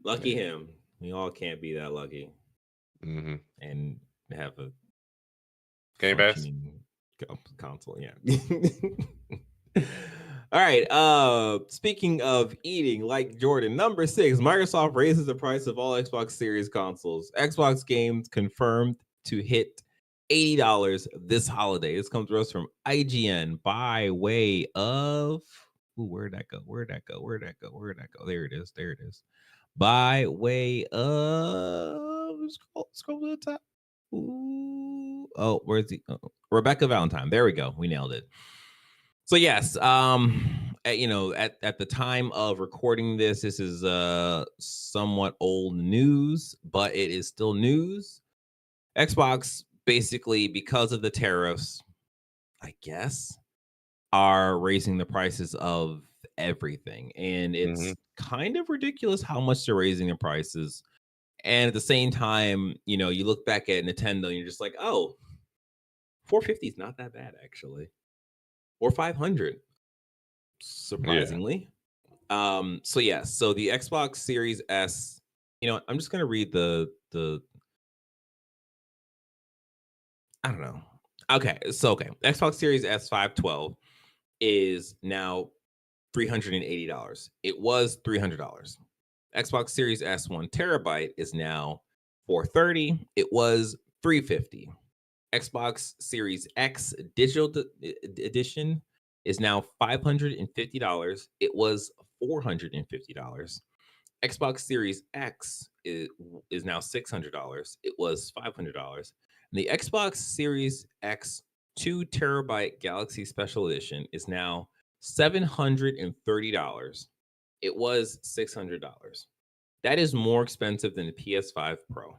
Lucky Yeah. him. We all can't be that lucky Hmm. and have a Game Pass. functioning console. Yeah. All right. Speaking of eating, like Jordan, number 6, Microsoft raises the price of all Xbox Series consoles. Xbox games confirmed to hit $80 this holiday. This comes to us from IGN by way of. Ooh, where'd that go? Where'd that go? Where'd that go? Where'd that go? There it is. There it is. By way of scroll to the top. Ooh. Oh, where's the Rebecca Valentine? There we go. We nailed it. So yes, at the time of recording this, this is somewhat old news, but it is still news. Xbox basically, because of the tariffs, I guess, are raising the prices of everything, and Hmm. it's kind of ridiculous how much they're raising the prices. And at the same time, you look back at Nintendo and you're just like, oh, 450 is not that bad actually, or 500, Yeah. surprisingly. So yeah, so the Xbox Series S, I'm just gonna read the I don't know. Okay. Xbox Series S 512 is now $380. It was $300. Xbox Series S 1 terabyte is now 430. It was 350. Xbox Series X digital edition is now $550. It was $450. Xbox Series X is now $600. It was $500. And the Xbox Series X 2 terabyte Galaxy Special Edition is now $730. It was $600. That is more expensive than the PS5 Pro.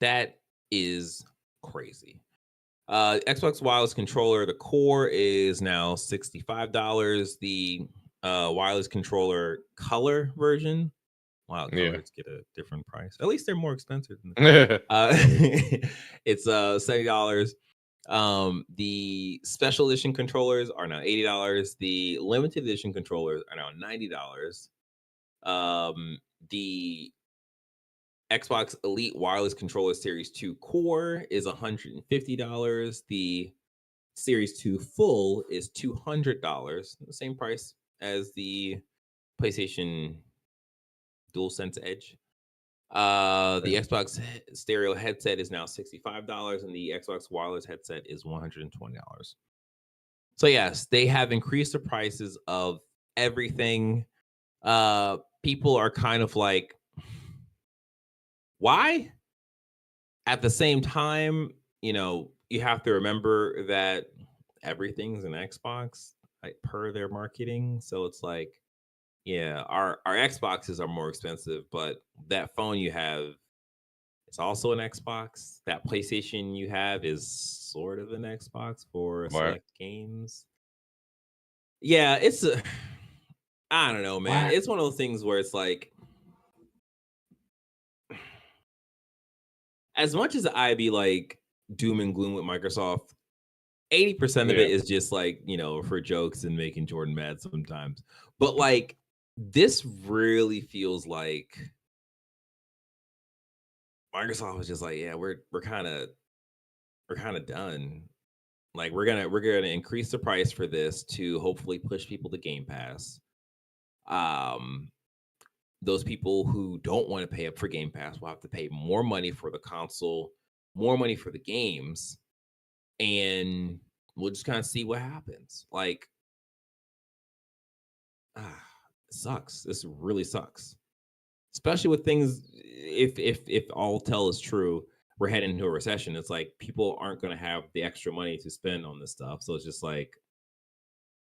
That is crazy. Xbox wireless controller, the core is now $65. The wireless controller color version, wow, Yeah. colors get a different price. At least they're more expensive than Yeah. it's $70. The special edition controllers are now $80. The limited edition controllers are now $90. The Xbox Elite Wireless Controller Series 2 Core is $150. The Series 2 Full is $200, the same price as the PlayStation DualSense Edge. The Xbox stereo headset is now $65, and the Xbox wireless headset is $120. So yes, they have increased the prices of everything. People are kind of like, why? At the same time, you have to remember that everything's an Xbox, like per their marketing. So it's like Yeah, our Xboxes are more expensive, but that phone you have is also an Xbox. That PlayStation you have is sort of an Xbox for What? select games. Yeah, it's a I don't know, man. What? It's one of those things where it's like as much as I be like doom and gloom with Microsoft, 80% of Yeah. it is just like, for jokes and making Jordan mad sometimes. But like this really feels like Microsoft was just like, yeah, we're kind of done. Like we're gonna increase the price for this to hopefully push people to Game Pass. Um, those people who don't want to pay up for Game Pass will have to pay more money for the console, more money for the games, and we'll just kind of see what happens. Like, it sucks. This really sucks, especially with things. If all tell is true, we're heading into a recession. It's like people aren't going to have the extra money to spend on this stuff. So it's just like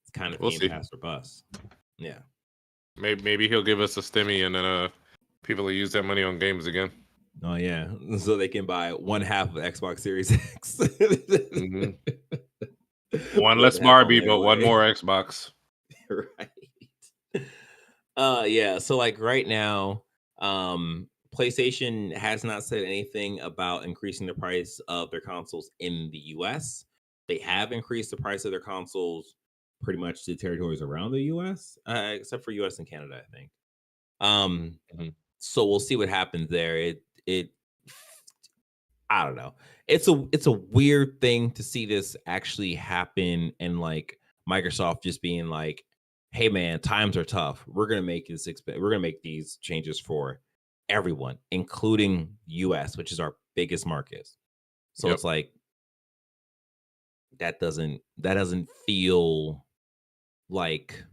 it's kind of We'll Game see. Pass or bust. Yeah. Maybe he'll give us a stimmy, and then people will use that money on games again. Oh yeah, so they can buy one half of Xbox Series X. hmm One Put less half on Barbie, but one layaway. more Xbox. Right. Yeah, so like right now, PlayStation has not said anything about increasing the price of their consoles in the US. They have increased the price of their consoles pretty much to territories around the US, except for US and Canada, I think. Um, Mhm. so we'll see what happens there. It I don't know. It's a weird thing to see this actually happen and like Microsoft just being like, "Hey man, times are tough. We're going to make these changes for everyone, including US, which is our biggest market." So Yep. it's like that doesn't feel like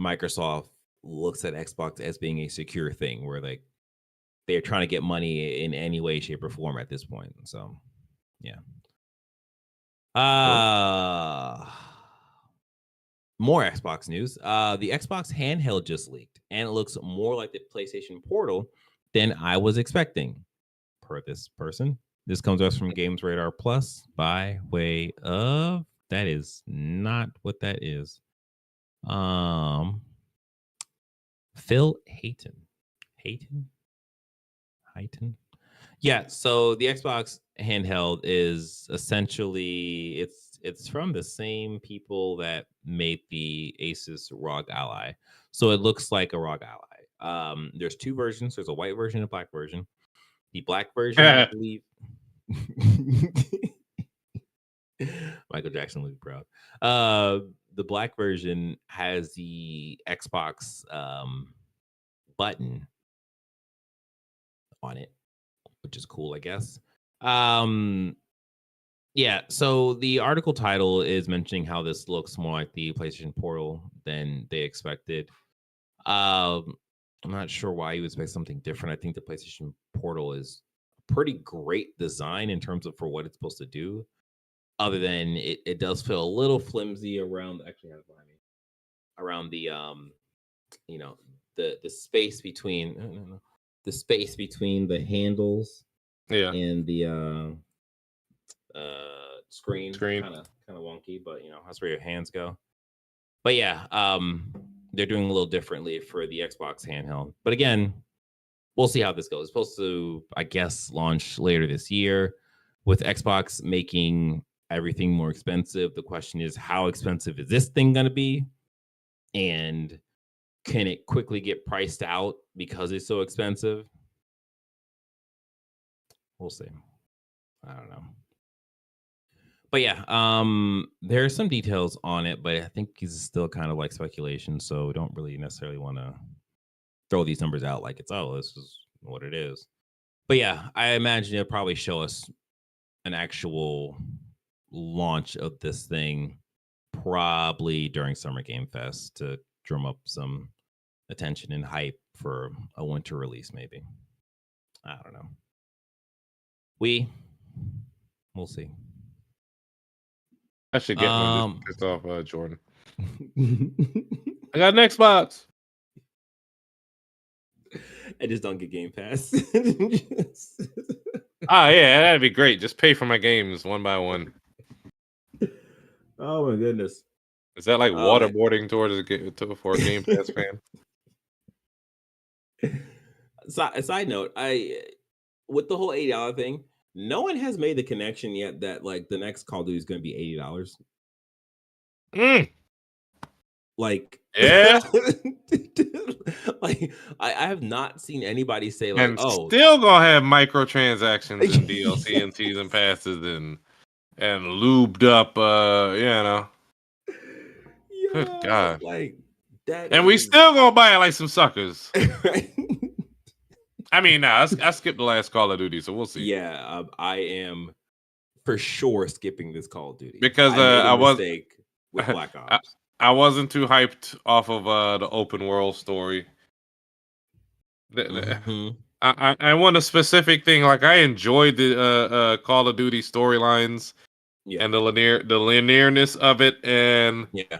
Microsoft looks at Xbox as being a secure thing where like they're trying to get money in any way, shape, or form at this point. So yeah. Well, Uh More Xbox news. The Xbox handheld just leaked, and it looks more like the PlayStation Portal than I was expecting. Per this person, this comes to us from Games Radar Plus by way of that is not what that is. Um, Phil Hayton, Hayton. Yeah, so the Xbox handheld is essentially it's from the same people that made the Asus ROG Ally. So it looks like a ROG Ally. There's two versions. There's a white version and a black version. The black version, I believe. Michael Jackson will be proud. The black version has the Xbox button on it, which is cool, I guess. Um, Yeah, so the article title is mentioning how this looks more like the PlayStation Portal than they expected. Um, I'm not sure why you would expect something different. I think the PlayStation Portal is a pretty great design in terms of for what it's supposed to do. Other than it does feel a little flimsy around actually I have it behind me around the you know the space between no, the space between the handles yeah. and the screen Screen. kind of wonky, but that's where your hands go. But yeah, they're doing a little differently for the Xbox handheld. But again, we'll see how this goes. It's supposed to, I guess, launch later this year. With Xbox making everything more expensive, the question is how expensive is this thing going to be? And can it quickly get priced out because it's so expensive? We'll see. I don't know. But yeah, there are some details on it, but I think it's still kind of like speculation. So we don't really necessarily want to throw these numbers out like it's this is what it is. But yeah, I imagine it'll probably show us an actual launch of this thing probably during Summer Game Fest to drum up some attention and hype for a winter release, maybe. I don't know. We'll see. I should get one to Um piss off Jordan. I got an Xbox. I just don't get Game Pass. Oh yeah, that'd be great. Just pay for my games one by one. Oh my goodness. Is that like Oh, waterboarding for a Game Pass fan? Side note, with the whole $80 thing, no one has made the connection yet that like the next Call of Duty is going to be $80. Like, Yeah, like I have not seen anybody say like, and "Oh, still gonna have microtransactions and DLC and season passes and lubed up. Good yeah, God. like that And we is still gonna buy it like some suckers. right." I mean, nah, I skipped the last Call of Duty, so we'll see. Yeah, I am for sure skipping this Call of Duty. Because I made a I was mistake with Black I, Ops. I wasn't too hyped off of the open world story. Mhm. I want a specific thing. Like I enjoyed the Call of Duty storylines Yeah, and the linearness of it, and yeah,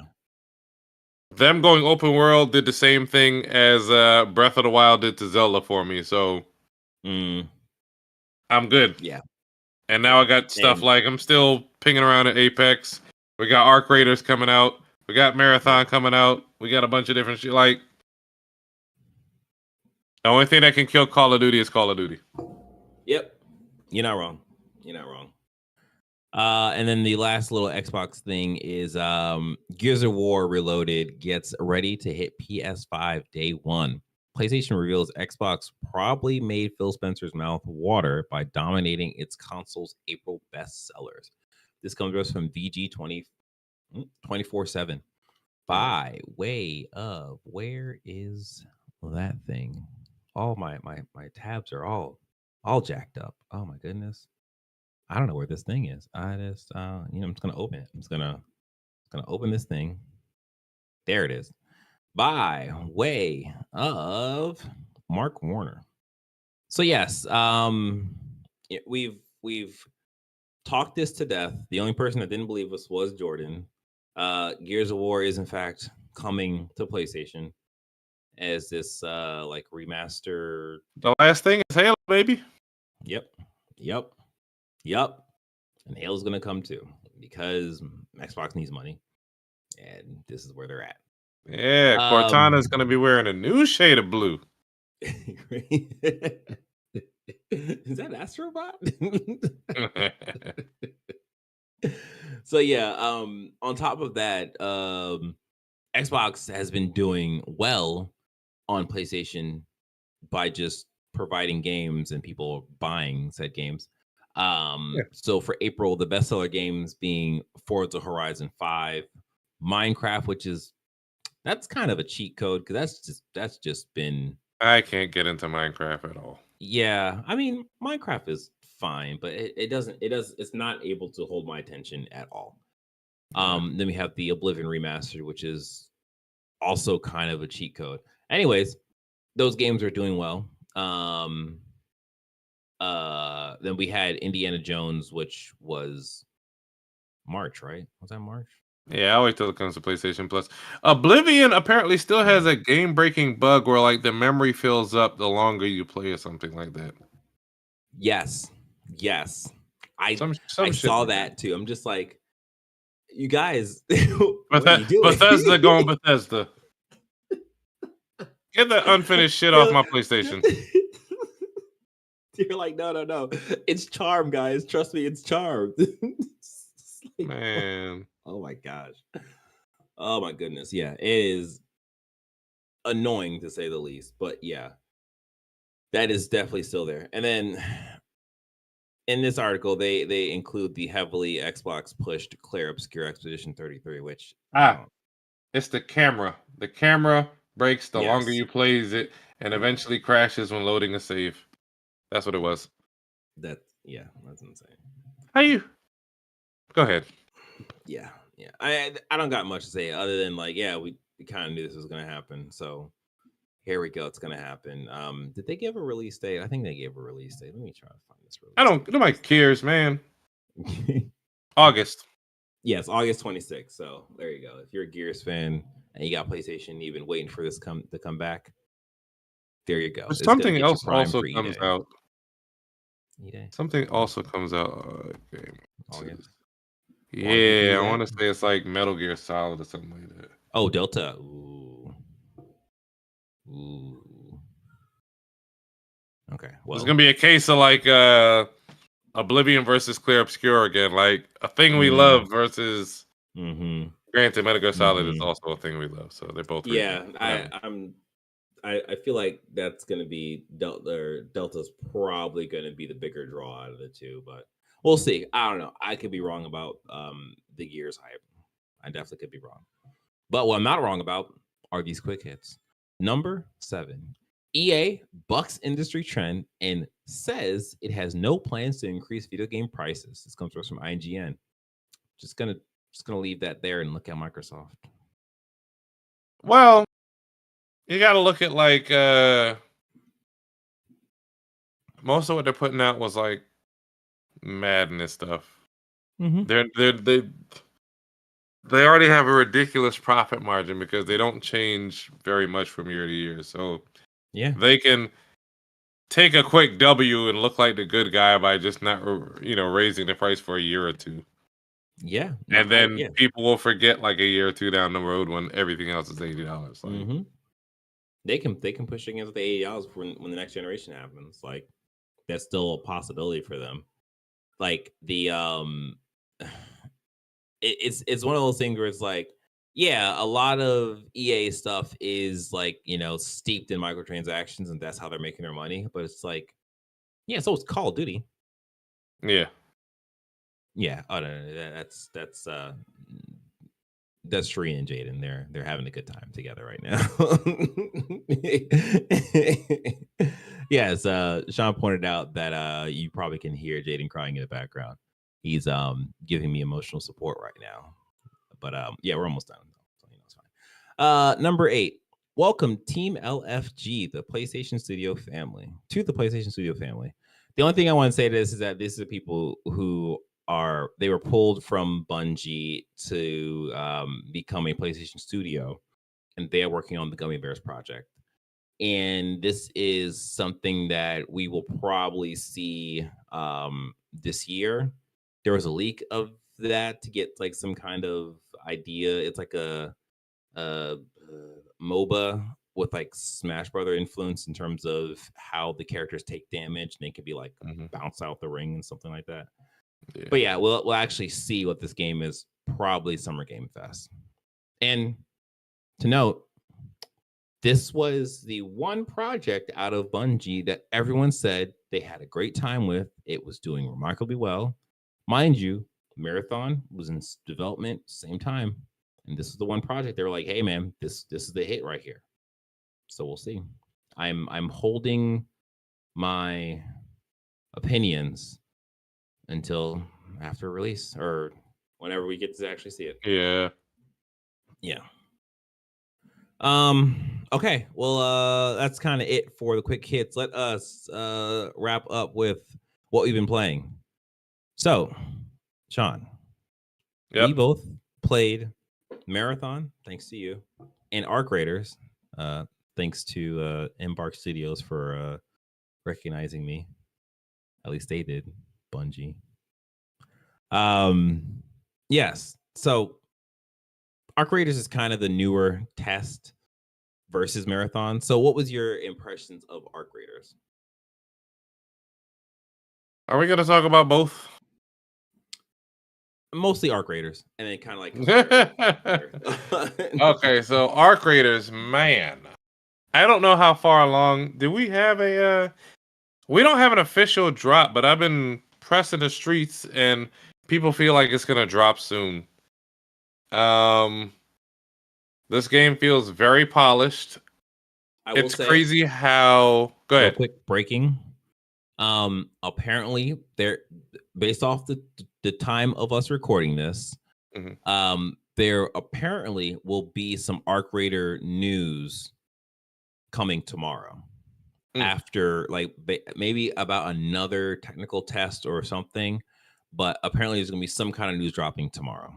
them going open world did the same thing as Breath of the Wild did to Zelda for me. So mm, I'm good. yeah, And now I yeah. got stuff And like I'm still pinging around at Apex. We got Arc Raiders coming out. We got Marathon yeah, coming out. We got a bunch of different shit. Like the only thing that can kill Call of Duty is Call of Duty. yep, you're not wrong. You're not wrong. And then the last little Xbox thing is Gears of War Reloaded gets ready to hit PS5 day one. PlayStation reveals Xbox probably made Phil Spencer's mouth water by dominating its console's April bestsellers. This comes to us from VG 24/7. By way of, where is that thing? All my tabs are all jacked up. Oh my goodness. I don't know where this thing is. I just I'm just gonna open it. I'm just gonna open this thing. There it is. By way of Mark Warner. So yes, we've talked this to death. The only person that didn't believe us was Jordan. Gears of War is in fact coming to PlayStation as this like remaster. The last thing is Halo, baby. Yep, yep, yep. And Halo's gonna come too because Xbox needs money, and this is where they're at. Yeah, Cortana's gonna be wearing a new shade of blue. Is that Astrobot? So yeah, on top of that, Xbox has been doing well on PlayStation by just providing games and people buying said games. Yeah. So for April, the bestseller games being Forza Horizon 5, Minecraft, which is that's kind of a cheat code because that's just been I can't get into Minecraft at all. yeah. I mean, Minecraft is fine, but it's not able to hold my attention at all. Then we have the Oblivion Remastered, which is also kind of a cheat code. Anyways, those games are doing well. Then we had Indiana Jones, which was March, right? Was that March? Yeah, I'll wait till it comes to PlayStation Plus. Oblivion apparently still has a game-breaking bug where like the memory fills up the longer you play or something like that. Yes. Yes. I Some I shit saw like that too. I'm just like, you guys, what are you doing? Bethesda going Bethesda. Get that unfinished shit off my PlayStation. You're like, no. It's charm, guys. Trust me, it's charm. Like, Man. oh my gosh. Oh my goodness. Yeah, it is annoying to say the least. But yeah, that is definitely still there. And then in this article, they include the heavily Xbox pushed Clair Obscur Expedition 33, which It's the camera. The camera breaks the longer yes, you plays it and eventually crashes when loading a save. That's what it was. that's insane. How you? Go ahead. Yeah. I don't got much to say other than like, yeah, we kind of knew this was gonna happen. So here we go. It's gonna happen. Did they give a release date? I think they gave a release date. Let me try to find this release. I don't. Nobody cares, man. August. Yes, August 26th. So there you go. If you're a Gears fan, and you got PlayStation even waiting for this to come back, there you go. But It's gonna something get you else primed also for comes E-Day. out. E-Day? Something also comes out. August. Yeah, I want to say it's like Metal Gear Solid or something like that. Oh, Delta. Ooh. Okay. Well, it's gonna be a case of like Oblivion versus Clair Obscur again, like a thing we love versus. Granted, Metal Gear Solid is also a thing we love, so they're both. Yeah, I feel like that's gonna be Delta's probably gonna be the bigger draw out of the two, but we'll see. I don't know. I could be wrong about the Gears hype. I definitely could be wrong. But what I'm not wrong about are these quick hits. Number 7. EA bucks industry trend and says it has no plans to increase video game prices. This comes to us from IGN. Just gonna leave that there and look at Microsoft. Well, you got to look at like most of what they're putting out was like madness stuff. They already have a ridiculous profit margin because they don't change very much from year to year. So yeah, they can take a quick W and look like the good guy by just not raising the price for a year or two. Yeah, and then people will forget like a year or two down the road when everything else is $80. Like, they can push against the $80 when the next generation happens. Like that's still a possibility for them. Like the it's one of those things where it's like, yeah, a lot of EA stuff is like, steeped in microtransactions and that's how they're making their money. But it's like, yeah, so it's Call of Duty. Yeah. Yeah. Oh no, that's Shree and Jaden. They're having a good time together right now. Yes, Sean pointed out that you probably can hear Jaden crying in the background. He's giving me emotional support right now. But yeah, we're almost done. So, it's fine. Number 8. Welcome Team LFG, the PlayStation Studio family, to the PlayStation Studio family. The only thing I want to say to this is that this is the people who they were pulled from Bungie to become a PlayStation Studio, and they are working on the Gummy Bears project. And this is something that we will probably see this year. There was a leak of that to get like some kind of idea. It's like a MOBA with like Smash Brother influence in terms of how the characters take damage and they can be like bounce out the ring and something like that. Yeah. But yeah, we'll actually see what this game is probably Summer Game Fest. And to note, this was the one project out of Bungie that everyone said they had a great time with. It was doing remarkably well. Mind you, Marathon was in development same time. And this is the one project they were like, hey man, this is the hit right here. So we'll see. I'm holding my opinions until after release or whenever we get to actually see it. Yeah. Yeah. Okay. Well, that's kind of it for the quick hits. Let us wrap up with what we've been playing. So, Sean, we both played Marathon, thanks to you, and Arc Raiders, thanks to Embark Studios for recognizing me. At least they did, Bungie. Yes. So Arc Raiders is kind of the newer test versus Marathon. So what was your impressions of Arc Raiders? Are we going to talk about both? Mostly Arc Raiders, and then kind of like okay, so Arc Raiders, man, I don't know how far along. Do we have we don't have an official drop, but I've been pressing the streets and people feel like it's gonna drop soon. This game feels very polished. It's crazy how go ahead. Quick breaking. Apparently they're based off the time of us recording this. There apparently will be some Arc Raider news coming tomorrow. After like maybe about another technical test or something, but apparently there's gonna be some kind of news dropping tomorrow.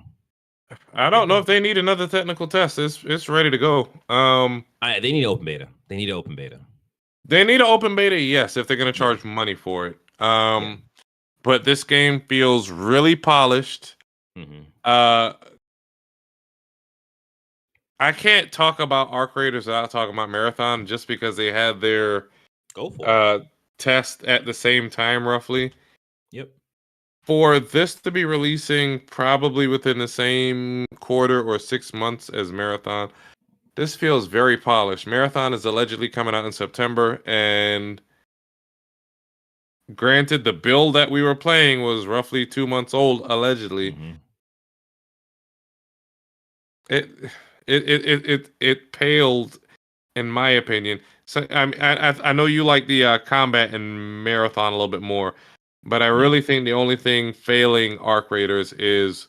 I don't know if they need another technical test. It's ready to go. They need open beta. They need open beta. They need an open beta, yes, if they're gonna charge money for it. But this game feels really polished. I can't talk about Arc Raiders without talking about Marathon, just because they had their test at the same time, roughly. Yep. For this to be releasing probably within the same quarter or 6 months as Marathon, this feels very polished. Marathon is allegedly coming out in September, and granted, the build that we were playing was roughly 2 months old, allegedly. It paled, in my opinion. So I know you like the combat in Marathon a little bit more, but I really think the only thing failing Arc Raiders is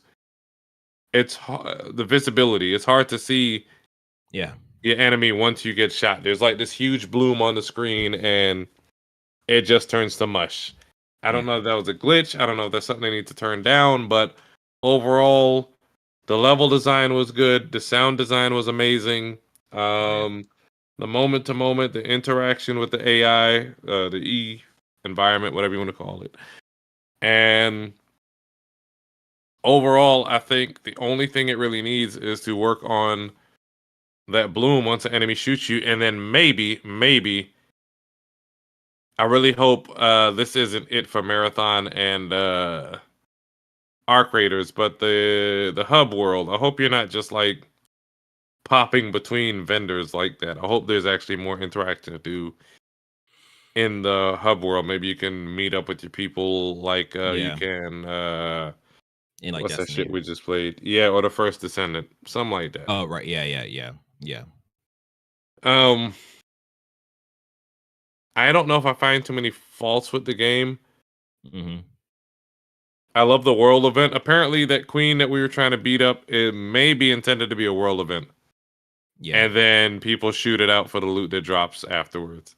the visibility. It's hard to see your enemy once you get shot. There's like this huge bloom on the screen, and it just turns to mush. I don't know if that was a glitch. I don't know if that's something they need to turn down, but overall, the level design was good. The sound design was amazing. The moment to moment, the interaction with the AI, the E environment, whatever you want to call it. And overall, I think the only thing it really needs is to work on that bloom once an enemy shoots you, and then maybe I really hope this isn't it for Marathon and Arc Raiders, but the hub world. I hope you're not just like popping between vendors like that. I hope there's actually more interaction to do in the hub world. Maybe you can meet up with your people like you can in like what's Destiny. that shit we just played? Yeah, or the First Descendant. Something like that. Oh right, yeah. I don't know if I find too many faults with the game. I love the world event. Apparently, that queen that we were trying to beat up, it may be intended to be a world event. And then people shoot it out for the loot that drops afterwards.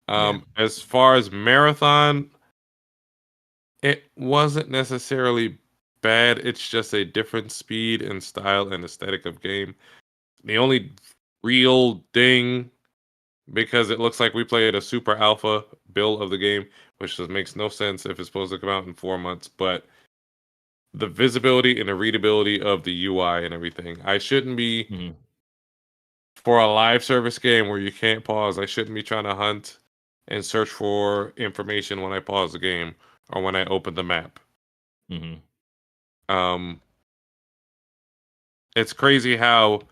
As far as Marathon, it wasn't necessarily bad. It's just a different speed and style and aesthetic of game. The only real ding, because it looks like we played a super alpha build of the game, which just makes no sense if it's supposed to come out in 4 months, but the visibility and the readability of the UI and everything. I shouldn't be, for a live service game where you can't pause, I shouldn't be trying to hunt and search for information when I pause the game or when I open the map. It's crazy how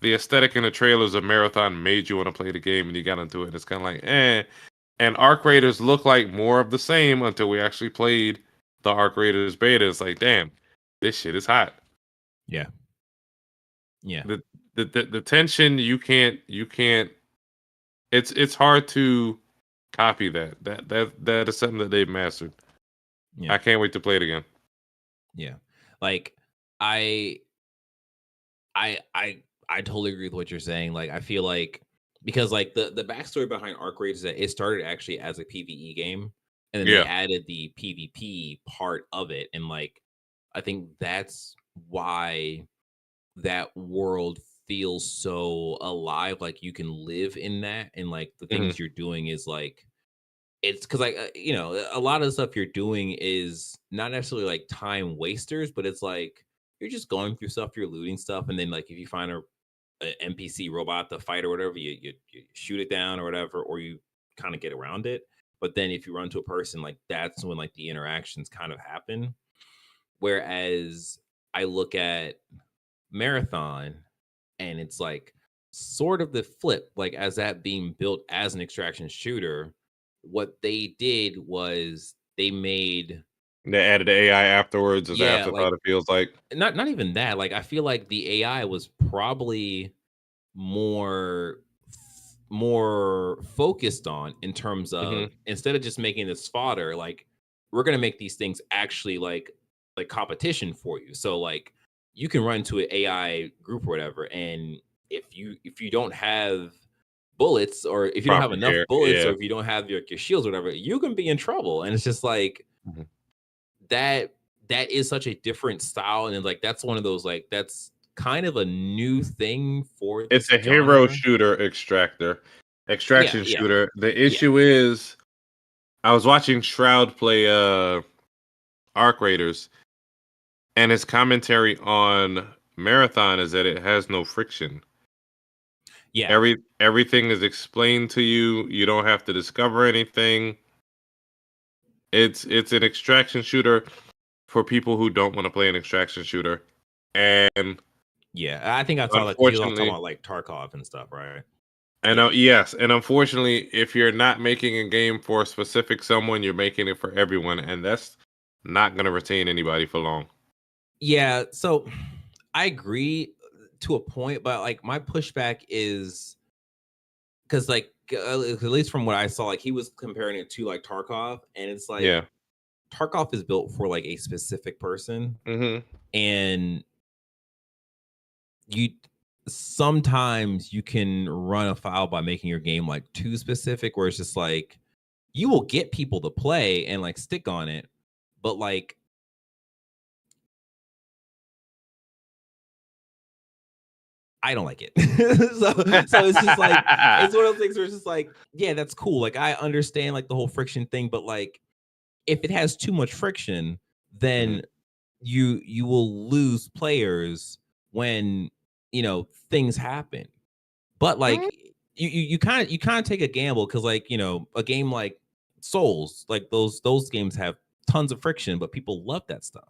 the aesthetic in the trailers of Marathon made you want to play the game, and you got into it. It's kind of like, eh. And Arc Raiders look like more of the same until we actually played the Arc Raiders beta. It's like, damn, this shit is hot. Yeah. The tension, you can't. It's hard to copy that. That is something that they've mastered. I can't wait to play it again. Yeah, like I totally agree with what you're saying. Like, I feel like, because like the backstory behind Arc Raiders is that it started actually as a PvE game, and then they added the PvP part of it, and like I think that's why that world feels so alive. Like you can live in that, and like the things you're doing is like, it's because like a lot of the stuff you're doing is not necessarily like time wasters, but it's like you're just going through stuff, you're looting stuff, and then like if you find a NPC robot to fight or whatever, you shoot it down or whatever, or you kind of get around it. But then if you run to a person, like that's when like the interactions kind of happen. Whereas I look at Marathon, and it's like sort of the flip, like as that being built as an extraction shooter, what they did was they added AI afterwards as afterthought. like, It feels like not even that. Like I feel like the AI was probably more focused on, in terms of, instead of just making this fodder, like we're gonna make these things actually like competition for you. So like you can run to an AI group or whatever, and if you don't have bullets, or if you don't have enough bullets, or if you don't have your shields or whatever, you can be in trouble. And it's just like that that is such a different style, and like that's one of those like that's kind of a new thing for this It's a hero genre. shooter Yeah, extraction yeah, shooter. The yeah, issue is, I was watching Shroud play Arc Raiders, and his commentary on Marathon is that it has no friction. yeah, Everything is explained to you. You don't have to discover anything. It's an extraction shooter for people who don't want to play an extraction shooter. And yeah. I think I saw that because he was all talking unfortunately, about like Tarkov and stuff, right? and Yeah, yes, and unfortunately, if you're not making a game for a specific someone, you're making it for everyone, and that's not going to retain anybody for long. yeah. So I agree to a point, but like my pushback is because like at least from what I saw, like he was comparing it to like Tarkov, and it's like Yeah. Tarkov is built for like a specific person, Hmm. and you sometimes you can run afoul by making your game like too specific, where it's just like you will get people to play and like stick on it, but like I don't like it. So it's just like it's one of those things where it's just like, yeah, that's cool. Like I understand like the whole friction thing, but like if it has too much friction, Hmm. then you will lose players when things happen. But like you kind of take a gamble because like a game like Souls, like those games have tons of friction, but people love that stuff,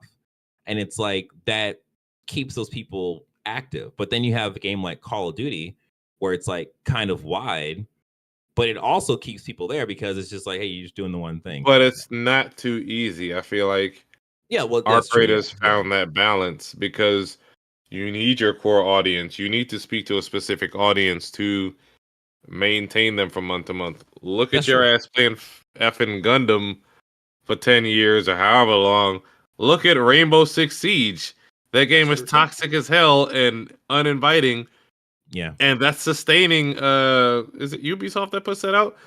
and it's like that keeps those people active. But then you have a game like Call of Duty where it's like kind of wide, but it also keeps people there because it's just like, hey, you're just doing the one thing But kind of thing. it's not too easy. I feel like Yeah, well, Arc that's true. Yeah, Raiders yeah, found that balance because you need your core audience. You need to speak to a specific audience to maintain them from month to month. Look that's at your true. ass playing effing Gundam for 10 years or however long. Look at Rainbow Six Siege. That That's game is true too. toxic as hell and uninviting, Yeah. and that's sustaining is it Ubisoft that puts that out?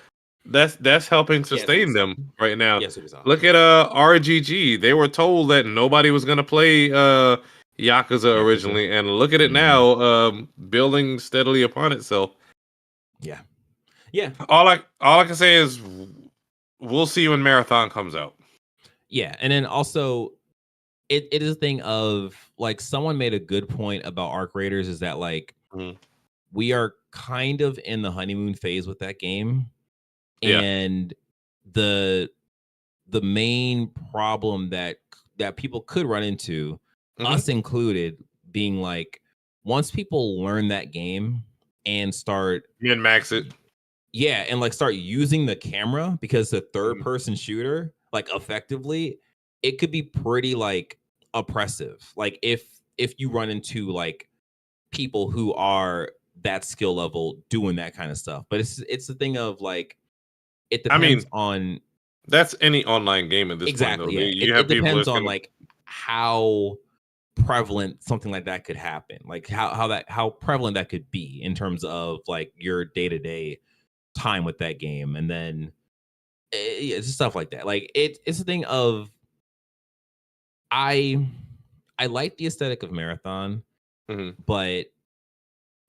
That's helping Yes, sustain Ubisoft. them right now. Yes, Ubisoft. Look at RGG. They were told that nobody was gonna play Yakuza Yakuza. originally, and look at it Hmm. now, building steadily upon itself. Yeah. Yeah. All I can say is we'll see when Marathon comes out. Yeah. And then also it is a thing of like someone made a good point about Arc Raiders is that like Mhm. we are kind of in the honeymoon phase with that game. Yeah. And the the main problem that people could run into, Hmm. us included, being like once people learn that game and start Min max it. yeah, and like start using the camera because the third Mhm. person shooter, like effectively, it could be pretty like oppressive. Like if you run into like people who are that skill level doing that kind of stuff. But it's the thing of like it I depends mean, on that's any online game at this point, though. exactly, yeah. You It have people depends that's on gonna. like how prevalent something like that could happen. Like how prevalent that could be in terms of like your day-to-day time with that game. And then yeah, it's just stuff like that. Like it's a thing of I I like the aesthetic of Marathon, Mhm. but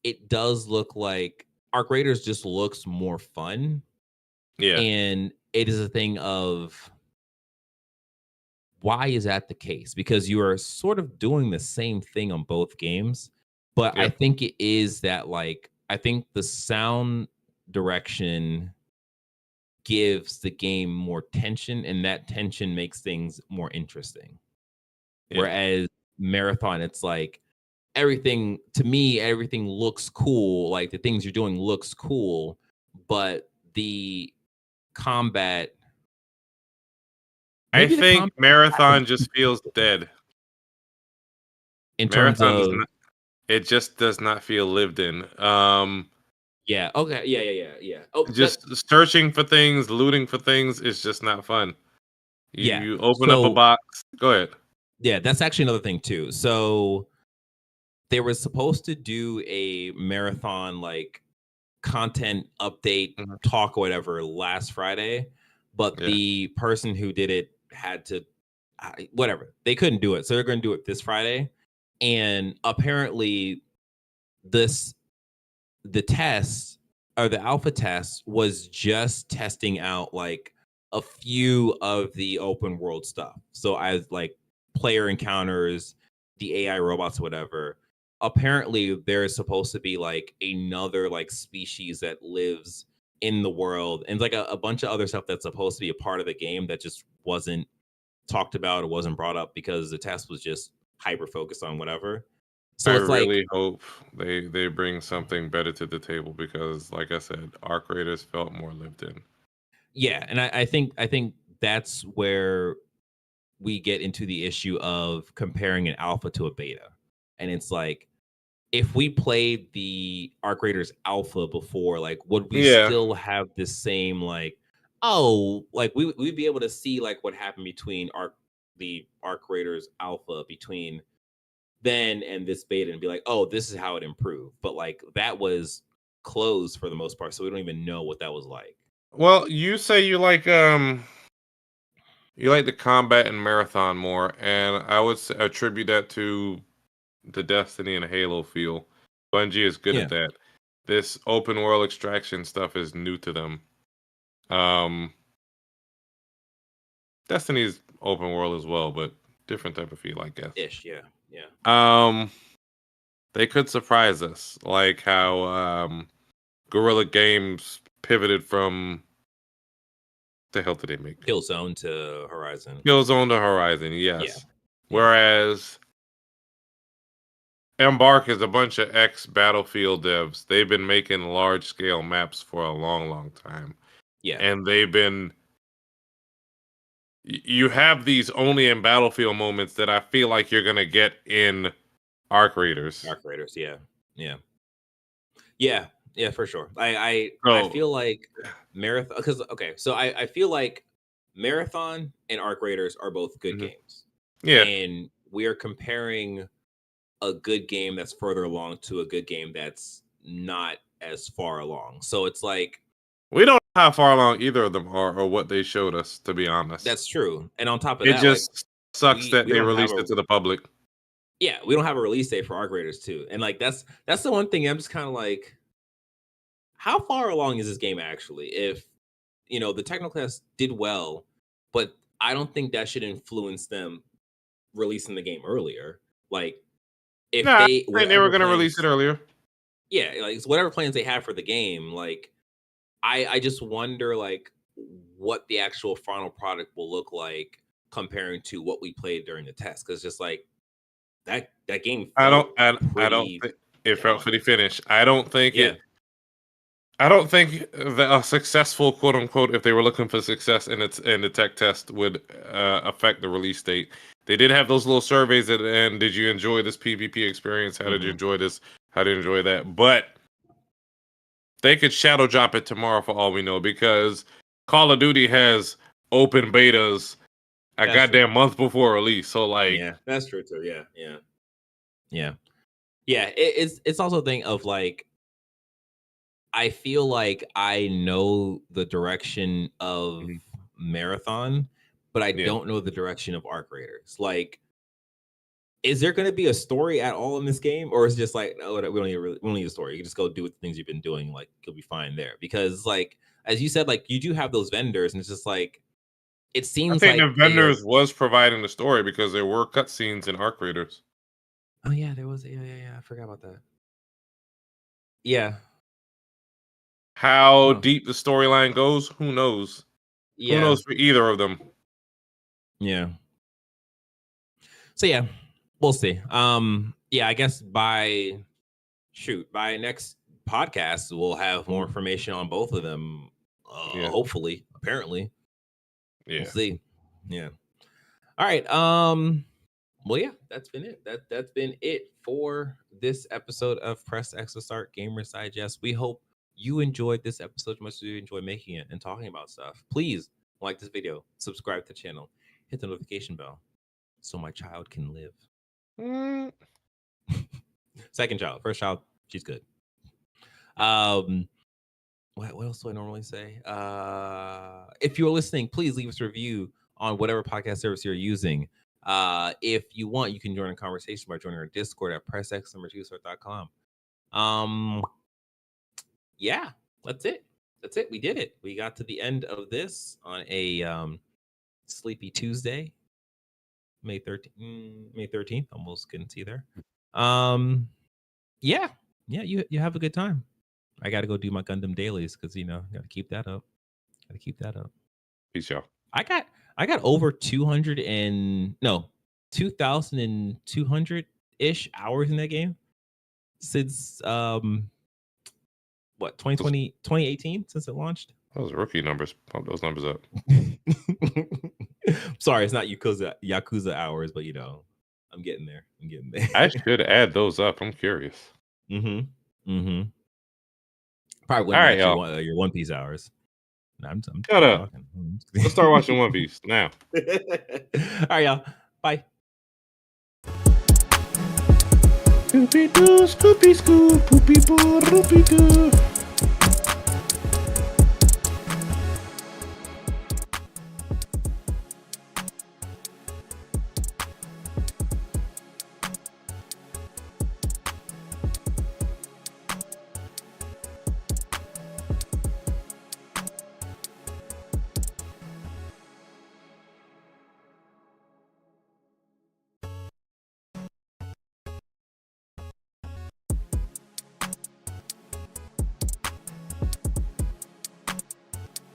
it does look like Arc Raiders just looks more fun. Yeah. And it is a thing of why is that the case? Because you are sort of doing the same thing on both games. But I Yep. think it is that like I think the sound direction gives the game more tension, and that tension makes things more interesting. Yeah. Whereas Marathon, it's like everything to me, everything looks cool. Like the things you're doing looks cool, but the combat, I maybe the think combat Marathon happens just feels dead. in terms Marathon does of not. It just does not feel lived in. yeah, okay, yeah. Oh, that Just searching for things, looting for things is just not fun. You yeah. you open up a So box. Go ahead. yeah, that's actually another thing too. So they were supposed to do a marathon like content update Mhm. talk or whatever last Friday, but Yeah. the person who did it had to whatever. They couldn't do it, so they're going to do it this Friday. And apparently, the test or the alpha test was just testing out like a few of the open world stuff. So as like player encounters, the AI robots, whatever. Apparently, there is supposed to be like another like species that lives in the world, and like a bunch of other stuff that's supposed to be a part of the game that just wasn't talked about or wasn't brought up because the test was just hyper focused on whatever. So I it's like, really hope they bring something better to the table because, like I said, Arc Raiders felt more lived in. yeah, and I think that's where we get into the issue of comparing an alpha to a beta. And it's like, if we played the Arc Raiders alpha before, like, would we Yeah. still have the same like, oh, like we'd be able to see like what happened between the Arc Raiders alpha between then and this beta and be like, oh, this is how it improved. But like that was closed for the most part, so we don't even know what that was like. Well, you say you like the combat and marathon more, and I would attribute that to the Destiny and Halo feel. Bungie is good Yeah. at that. This open world extraction stuff is new to them. Destiny's open world as well, but different type of feel, I guess. Ish, yeah. Yeah. They could surprise us, like how Guerrilla Games pivoted from the hell did they make? Killzone to Horizon. Killzone to Horizon, yes. Yeah. Whereas Embark is a bunch of ex-Battlefield devs. They've been making large-scale maps for a long, long time. Yeah. And they've been... You have these only in Battlefield moments that I feel like you're going to get in Arc Raiders. Arc Raiders, yeah. Yeah. Yeah, yeah, for sure. I So- feel like Marathon, because okay, so I feel like Marathon and Arc Raiders are both good games. Yeah. And we are comparing a good game that's further along to a good game that's not as far along. So it's like, We don't know how far along either of them are or what they showed us, to be honest. that's true. And on top of It that, just like, sucks that we they don't have released it to the public. yeah, we don't have a release date for Arc Raiders 2. And like that's the one thing I'm just kind of like, how far along is this game actually? If you know the technical test did well, but I don't think that should influence them releasing the game earlier. Like if Nah, they I think they were going to release it earlier. Yeah, like it's whatever plans they have for the game, like I just wonder like what the actual final product will look like comparing to what we played during the test. Because just like that game I don't pretty think it felt pretty finished. I don't think yeah. I don't think that a successful quote unquote, if they were looking for success in the tech test, would affect the release date. They did have those little surveys at the end. Did you enjoy this PvP experience? How did you enjoy this? How did you enjoy that? But they could shadow drop it tomorrow for all we know, because Call of Duty has open betas a goddamn month before release. So like, yeah, that's true too. Yeah. It's also a thing of like, I feel like I know the direction of Marathon, but I don't know the direction of Arc Raiders. Like, is there going to be a story at all in this game, or is it just like, no, we don't need a story. You can just go do the things you've been doing. Like, you'll be fine there. Because, like, as you said, like you do have those vendors, and it's just like, it seems I think like the vendors was providing the story because there were cutscenes in Arc Raiders. Oh yeah, there was. Yeah. I forgot about that. Yeah. How deep the storyline goes, who knows? Yeah. Who knows for either of them? Yeah. So yeah, we'll see. Yeah, I guess by next podcast we'll have more information on both of them. Hopefully, apparently. Yeah. We'll see. Yeah. All right. Well, yeah, that's been it. That's been it for this episode of Press X to Start Gamers Digest. We hope you enjoyed this episode as much as we enjoy making it and talking about stuff. Please like this video, subscribe to the channel, hit the notification bell so my child can live. Second child, first child, she's good. What else do I normally say? If you're listening, please leave us a review on whatever podcast service you're using. If you want, you can join a conversation by joining our Discord at pressx2start.com. Yeah, that's it. That's it. We did it. We got to the end of this on a sleepy Tuesday, May 13th. Almost couldn't see there. Yeah, you have a good time. I got to go do my Gundam dailies because got to keep that up. Peace, y'all. I got over 2,200 ish hours in that game since 2018 since it launched. Those rookie numbers. Pump those numbers up. Sorry, it's not Yakuza hours, but I'm getting there. I should add those up. I'm curious. Probably wouldn't right, your One Piece hours. No, I'm Shut up. Let's start watching One Piece now. All right, y'all. Bye. Scooby-Doo, Scooby-Scoo, poopy-boo, roopy-doo.